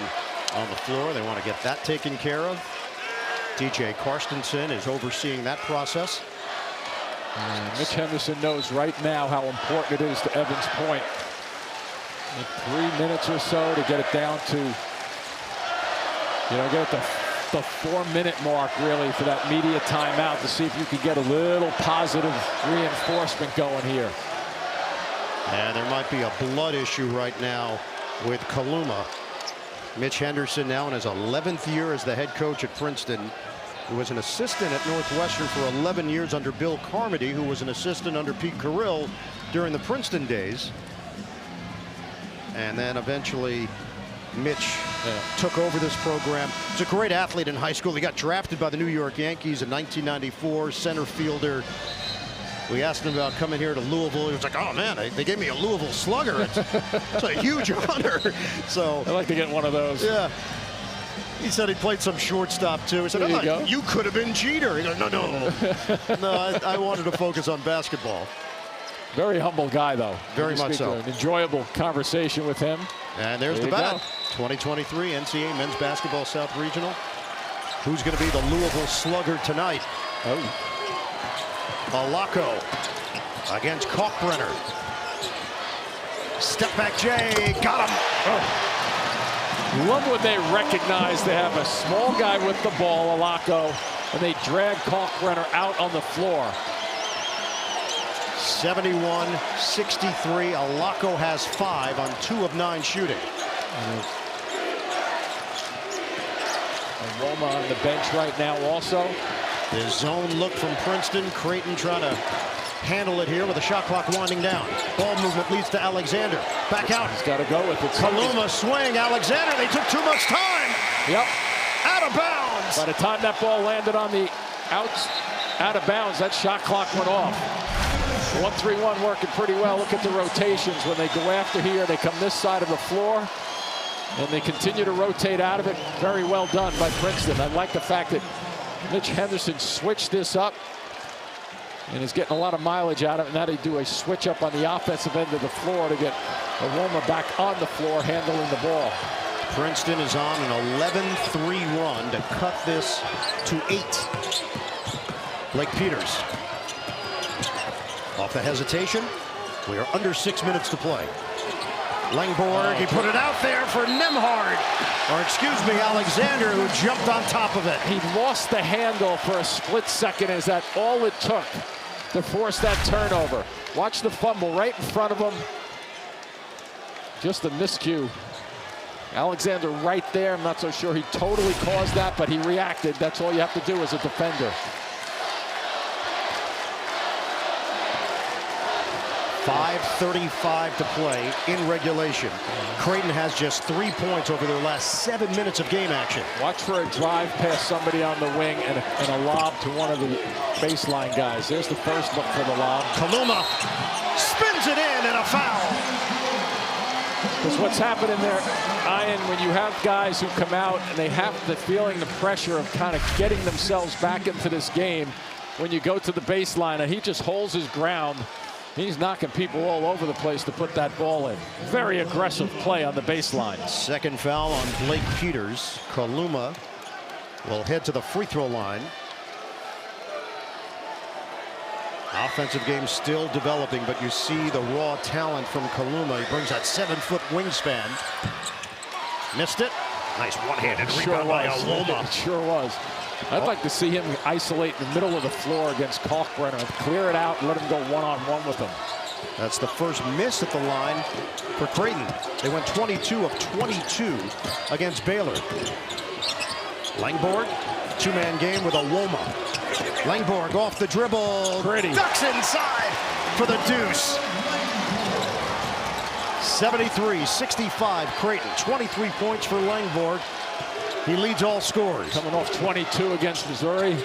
on the floor. They want to get that taken care of. DJ Karstensen is overseeing that process. And Mitch Henderson knows right now how important it is to Evan's point. In 3 minutes or so to get it down to, get it the 4-minute mark really for that media timeout to see if you could get a little positive reinforcement going here. And there might be a blood issue right now with Kaluma. Mitch Henderson now in his 11th year as the head coach at Princeton, who was an assistant at Northwestern for 11 years under Bill Carmody, who was an assistant under Pete Carrill during the Princeton days. And then eventually Mitch took over this program. He's a great athlete in high school. He got drafted by the New York Yankees in 1994, center fielder. We asked him about coming here to Louisville. He was like, oh man, they gave me a Louisville slugger. It's a huge honor. So I'd like to get one of those. Yeah. He said he played some shortstop too. He said, you could have been Jeter. He goes, no. No, I wanted to focus on basketball. Very humble guy, though. Very much so. An enjoyable conversation with him. And there's the bat. 2023 NCAA Men's Basketball South Regional. Who's going to be the Louisville Slugger tonight? Alaco against Kalkbrenner. Step back Jay, got him. Love when they recognize they have a small guy with the ball, Alaco, and they drag Kalkbrenner out on the floor. 71-63. Alaco has 5 on 2 of 9 shooting. And Roma on the bench right now also. The zone look from Princeton. Creighton trying to handle it here with the shot clock winding down. Ball movement leads to Alexander. Back out. He's got to go with it. Kaluma swing. Alexander, they took too much time. Yep. Out of bounds. By the time that ball landed on the out of bounds, that shot clock went off. 1-3-1 working pretty well. Look at the rotations. When they go after here, they come this side of the floor, and they continue to rotate out of it. Very well done by Princeton. I like the fact that Mitch Henderson switched this up and is getting a lot of mileage out of it. Now they do a switch up on the offensive end of the floor to get Aroma back on the floor handling the ball. Princeton is on an 11-3 run to cut this to 8. Blake Peters. Off the hesitation. We are under 6 minutes to play. Langborg, he put it out there for Nemhard. Or excuse me, Alexander, who jumped on top of it. He lost the handle for a split second. Is that all it took to force that turnover? Watch the fumble right in front of him. Just a miscue. Alexander right there. I'm not so sure he totally caused that, but he reacted. That's all you have to do as a defender. 5:35 to play in regulation. Creighton has just 3 points over their last 7 minutes of game action. Watch for a drive past somebody on the wing and a lob to one of the baseline guys. There's the first look for the lob. Kaluma spins it in and a foul. Because what's happening there, Ian, when you have guys who come out and they have the feeling, the pressure of kind of getting themselves back into this game, when you go to the baseline and he just holds his ground, he's knocking people all over the place to put that ball in. Very aggressive play on the baseline. Second foul on Blake Peters. Kaluma will head to the free throw line. Offensive game still developing, but you see the raw talent from Kaluma. He brings that 7-foot wingspan. Missed it. Nice one-handed rebound by Aloma. It sure was. I'd like to see him isolate in the middle of the floor against Kalkbrenner and clear it out and let him go one-on-one with him. That's the first miss at the line for Creighton. They went 22 of 22 against Baylor. Langborg, two-man game with Aloma. Langborg off the dribble. Pretty. Ducks inside for the deuce. 73-65 Creighton. 23 points for Langborg. He leads all scorers. Coming off 22 against Missouri.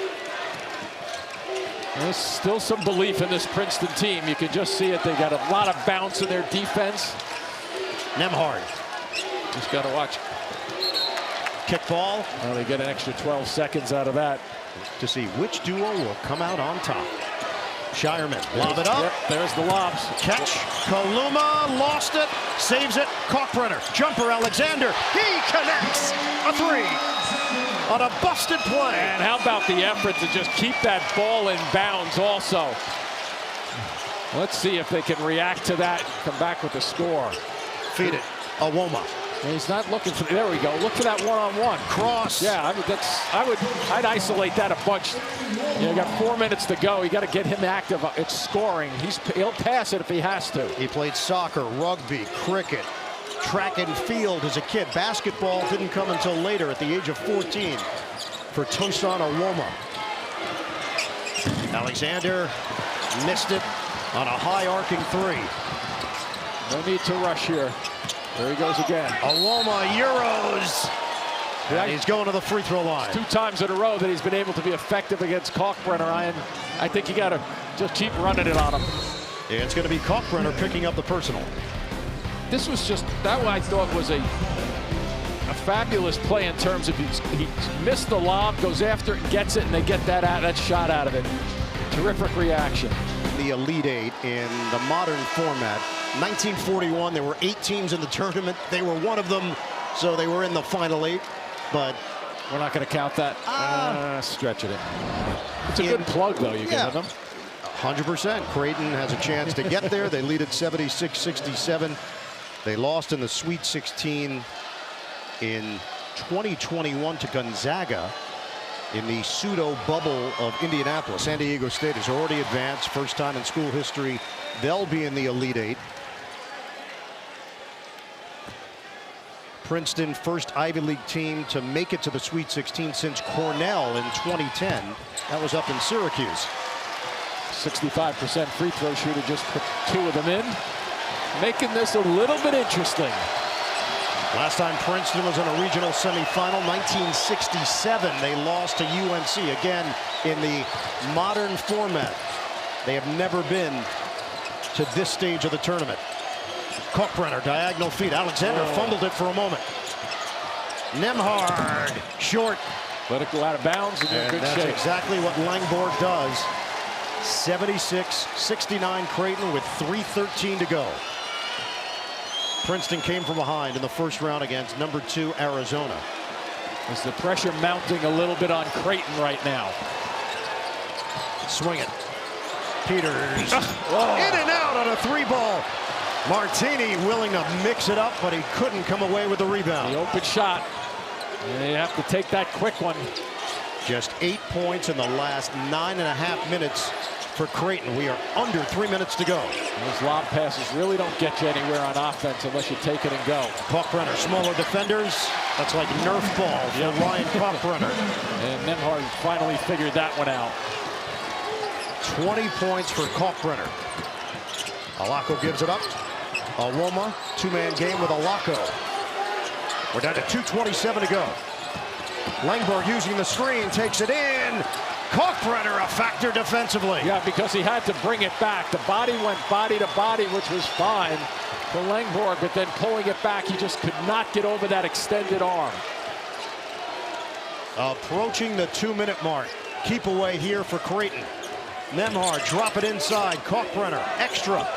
There's still some belief in this Princeton team. You can just see it. They got a lot of bounce in their defense. Nemhard. Just got to watch. Kick ball. Well, they get an extra 12 seconds out of that. To see which duo will come out on top. Shireman, lob it up. Yep, there's the lobs. Catch. Kaluma lost it. Saves it. Kalkbrenner. Jumper Alexander. He connects. A 3 on a busted play. And how about the effort to just keep that ball in bounds also. Let's see if they can react to that. Come back with the score. Feed it. Awoma. And he's not looking for. There we go. Look for that one-on-one. Cross. Yeah, I'd isolate that a bunch. You got 4 minutes to go. You got to get him active. It's scoring. He'll pass it if he has to. He played soccer, rugby, cricket, track and field as a kid. Basketball didn't come until later at the age of 14 for Tosan Awoma. Alexander missed it on a high arcing 3. No need to rush here. There he goes again. Awoma Euros. And he's going to the free throw line. 2 times in a row that he's been able to be effective against Kalkbrenner. I think you got to just keep running it on him. Yeah, it's going to be Kalkbrenner picking up the personal. This was just, that I thought was a fabulous play in terms of he missed the lob, goes after it, gets it, and they get that shot out of it. Terrific reaction. The Elite Eight in the modern format. 1941, there were 8 teams in the tournament. They were one of them, so they were in the final 8. But we're not going to count that. Stretching it. It's a good plug, though, you give them. 100%. Creighton has a chance to get there. They lead at 76-67. They lost in the Sweet 16 in 2021 to Gonzaga in the pseudo bubble of Indianapolis. San Diego State has already advanced. First time in school history they'll be in the Elite Eight. Princeton, first Ivy League team to make it to the Sweet 16 since Cornell in 2010. That was up in Syracuse. 65% free throw shooter, just put 2 of them in, making this a little bit interesting. Last time Princeton was in a regional semifinal, 1967. They lost to UNC. Again, in the modern format, they have never been to this stage of the tournament. Kalkbrenner, diagonal feed. Alexander fumbled it for a moment. Nembhard, short. Let it go out of bounds and in good that's shape. Exactly what Langborg does. 76-69 Creighton with 3:13 to go. Princeton came from behind in the first round against number 2 Arizona. Is the pressure mounting a little bit on Creighton right now? Swing it. Peters. In and out on a 3-ball. Martini willing to mix it up, but he couldn't come away with the rebound. The open shot. They have to take that quick one. Just 8 points in the last 9.5 minutes for Creighton. We are under 3 minutes to go. Those lob passes really don't get you anywhere on offense unless you take it and go. Kalkbrenner, smaller defenders. That's like Nerf ball for Ryan Kalkbrenner. And Nembhard finally figured that one out. 20 points for Kalkbrenner. Alako gives it up. Awoma, 2-man game with Alako. We're down to 2:27 to go. Langborg using the screen, takes it in. Kalkbrenner a factor defensively. Yeah, because he had to bring it back. The body went body to body, which was fine for Langborg, but then pulling it back, he just could not get over that extended arm. Approaching the 2-minute mark. Keep away here for Creighton. Nembhard, drop it inside. Kalkbrenner, extra.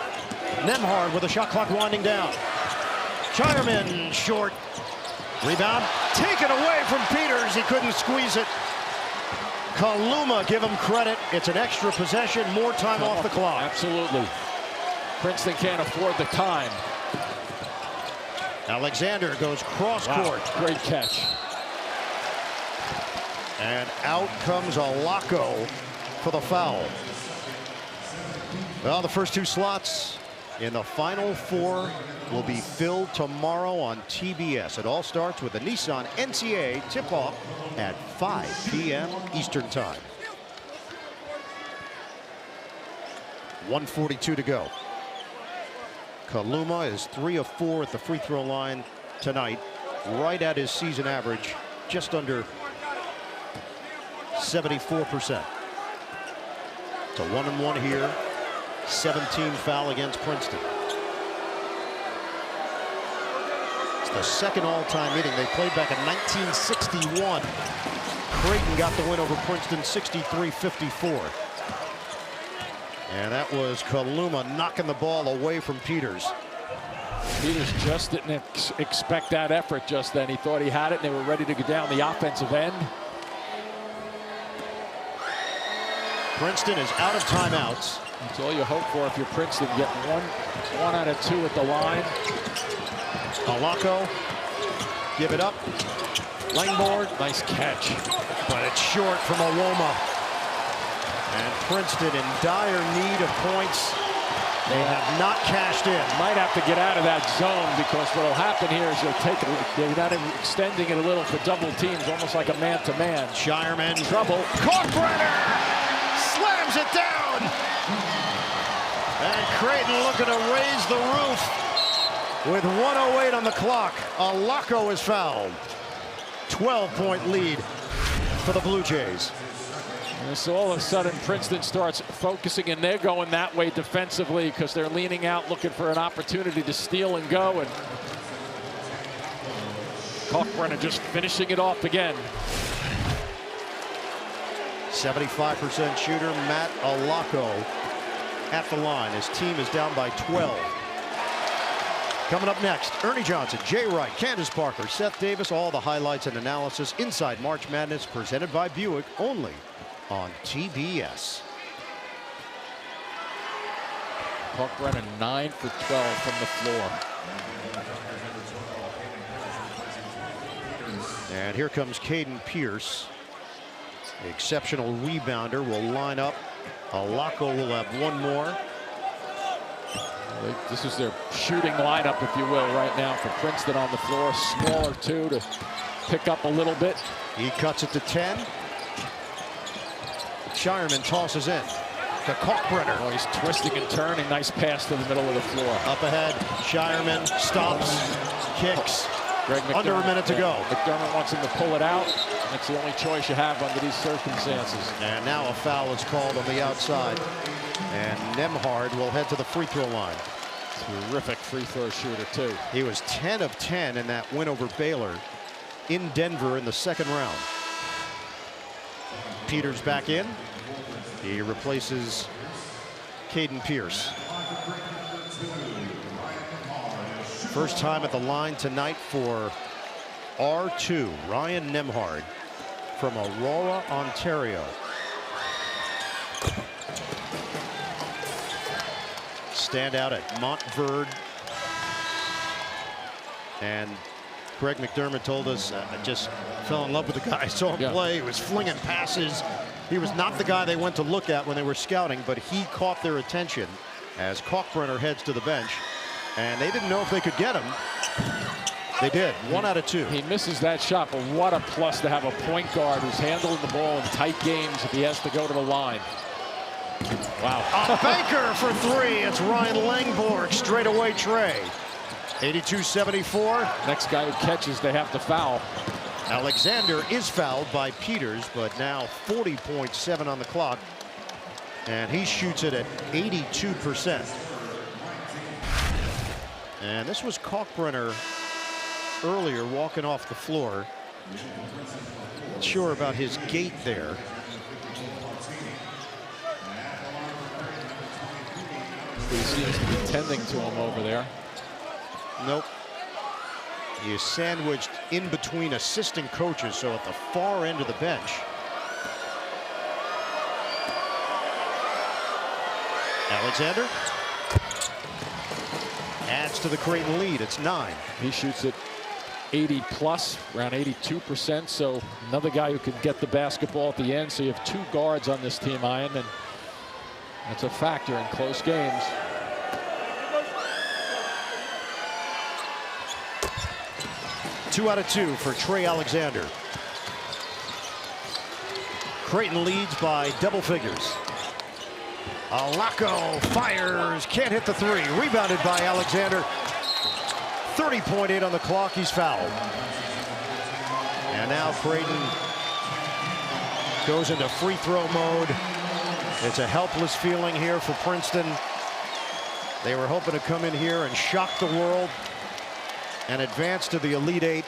Nembhard with the shot clock winding down. Shireman, short. Rebound, taken away from Peters. He couldn't squeeze it. Kaluma, give him credit. It's an extra possession, more time off the clock. Absolutely. Princeton can't afford the time. Alexander goes cross court. Great catch. And out comes Alako for the foul. Well, the first 2 slots in the Final 4 will be filled tomorrow on TBS. It all starts with the Nissan NCAA tip-off at 5 p.m. Eastern Time. 1:42 to go. Kaluma is 3 of 4 at the free throw line tonight, right at his season average, just under 74%. It's a 1-and-1 here. 17 foul against Princeton. It's the second all-time meeting. They played back in 1961. Creighton got the win over Princeton 63-54. And that was Kaluma knocking the ball away from Peters. Peters just didn't expect that effort just then. He thought he had it, and they were ready to go down the offensive end. Princeton is out of timeouts. That's all you hope for if you're Princeton. Get one out of 2 at the line. Alako, give it up. Langborg, nice catch. But it's short from Awoma. And Princeton in dire need of points. They have not cashed in. Might have to get out of that zone, because what will happen here is they're not extending it a little for double teams, almost like a man-to-man. Shireman, Trouble. Kalkbrenner slams it down. And Creighton looking to raise the roof with 1:08 on the clock. Alako is fouled. 12-point lead for the Blue Jays. And so all of a sudden Princeton starts focusing, and they're going that way defensively because they're leaning out looking for an opportunity to steal and go. And Kalkbrenner just finishing it off again. 75% shooter Matt Alako at the line. His team is down by 12. Coming up next, Ernie Johnson, Jay Wright, Candace Parker, Seth Davis, all the highlights and analysis inside March Madness, presented by Buick, only on TBS. Kalkbrenner 9 for 12 from the floor. And here comes Caden Pierce. The exceptional rebounder will line up. Alako will have one more. This is their shooting lineup, if you will, right now for Princeton on the floor. Smaller two to pick up a little bit. He cuts it to 10. Shireman tosses in to Kalkbrenner. Oh, he's twisting and turning. Nice pass to the middle of the floor. Up ahead, Shireman stops, kicks. Under a minute to go. McDermott wants him to pull it out. That's the only choice you have under these circumstances. And now a foul is called on the outside. And Nembhard will head to the free throw line. Terrific free throw shooter, too. He was 10 of 10 in that win over Baylor in Denver in the second round. Peters back in. He replaces Caden Pierce. First time at the line tonight for R2, Ryan Nembhard from Aurora, Ontario. Standout at Montverde. And Greg McDermott told us, I just fell in love with the guy. I saw him play. He was flinging passes. He was not the guy they went to look at when they were scouting, but he caught their attention as Kalkbrenner heads to the bench. And they didn't know if they could get him. They did. 1 out of 2. He misses that shot, but what a plus to have a point guard who's handling the ball in tight games if he has to go to the line. Wow. A banker for 3. It's Ryan Langborg. Straight away tray. 82-74. Next guy who catches, they have to foul. Alexander is fouled by Peters, but now 40.7 on the clock. And he shoots it at 82%. And this was Kalkbrenner earlier walking off the floor. Not sure about his gait there. He seems to be tending to him over there. Nope. He is sandwiched in between assistant coaches, so at the far end of the bench. Alexander adds to the Creighton lead. It's 9. He shoots it 80 plus, around 82%. So another guy who can get the basketball at the end. So you have 2 guards on this team, Ian, and that's a factor in close games. Two out of 2 for Trey Alexander. Creighton leads by double figures. Alako fires, can't hit the 3. Rebounded by Alexander. 30.8 on the clock. He's fouled. And now Creighton goes into free throw mode. It's a helpless feeling here for Princeton. They were hoping to come in here and shock the world and advance to the Elite 8.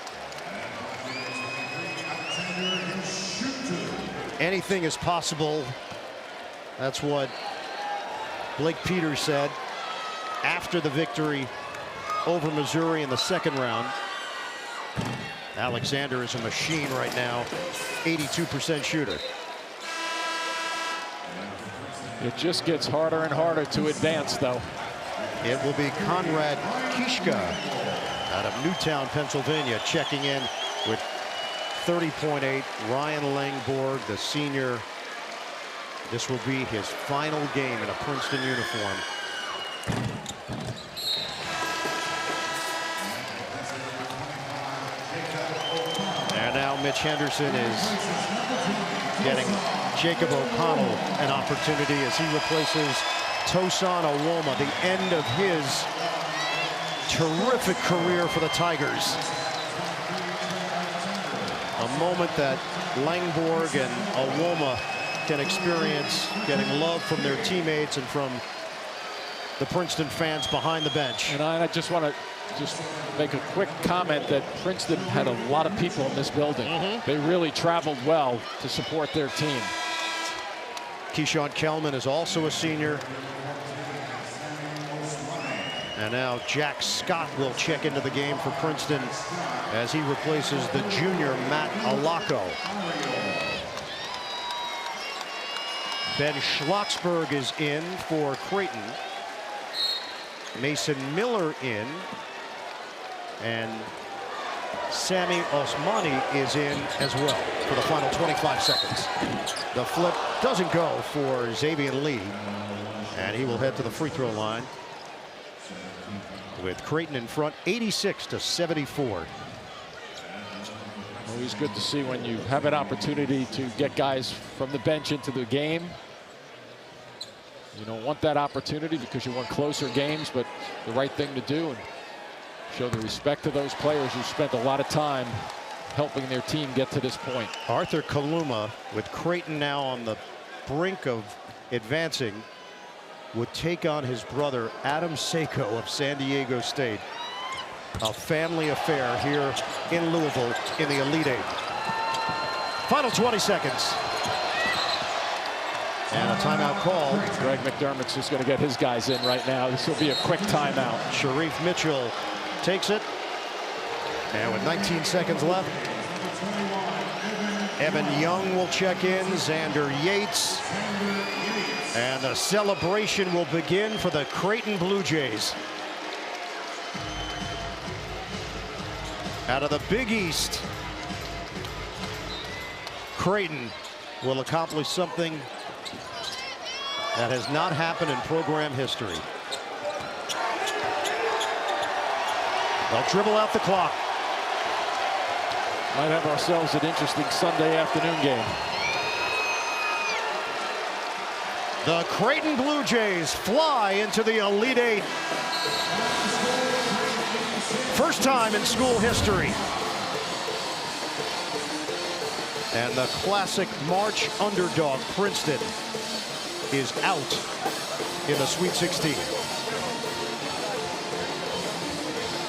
Anything is possible. That's what Blake Peters said after the victory over Missouri in the second round. Alexander is a machine right now, 82% shooter. It just gets harder and harder to advance, though. It will be Conrad Kishka out of Newtown, Pennsylvania, checking in with 30.8. Ryan Langborg, the senior. This will be his final game in a Princeton uniform. And now Mitch Henderson is getting Jacob O'Connell an opportunity as he replaces Tosan Owoma, the end of his terrific career for the Tigers. A moment that Langborg and Owoma can experience, getting love from their teammates and from the Princeton fans behind the bench. And I just want to Just make a quick comment that Princeton had a lot of people in this building. They really traveled well to support their team. Keyshawn Kellman is also a senior. And now Jack Scott will check into the game for Princeton as he replaces the junior Matt Alaco. Ben Schlotzberg is in for Creighton. Mason Miller in. And Sami Osmani is in as well for the final 25 seconds. The flip doesn't go for Xavier Lee, and he will head to the free throw line with Creighton in front, 86-74. Always good to see when you have an opportunity to get guys from the bench into the game. You don't want that opportunity because you want closer games, but the right thing to do and show the respect to those players who spent a lot of time helping their team get to this point. Arthur Kaluma, with Creighton now on the brink of advancing, would take on his brother Adam Seiko of San Diego State. A family affair here in Louisville in the Elite Eight. Final 20 seconds. And a timeout call. Greg McDermott's just going to get his guys in right now. This will be a quick timeout. Sharif Mitchell takes it. And with 19 seconds left, Evan Young will check in, Xander Yates. And the celebration will begin for the Creighton Blue Jays. Out of the Big East, Creighton will accomplish something that has not happened in program history. They'll dribble out the clock. Might have ourselves an interesting Sunday afternoon game. The Creighton Blue Jays fly into the Elite Eight. First time in school history. And the classic March underdog Princeton is out in the Sweet 16.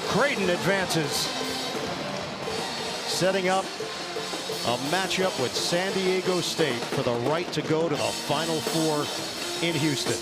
Creighton advances, setting up a matchup with San Diego State for the right to go to the Final Four in Houston.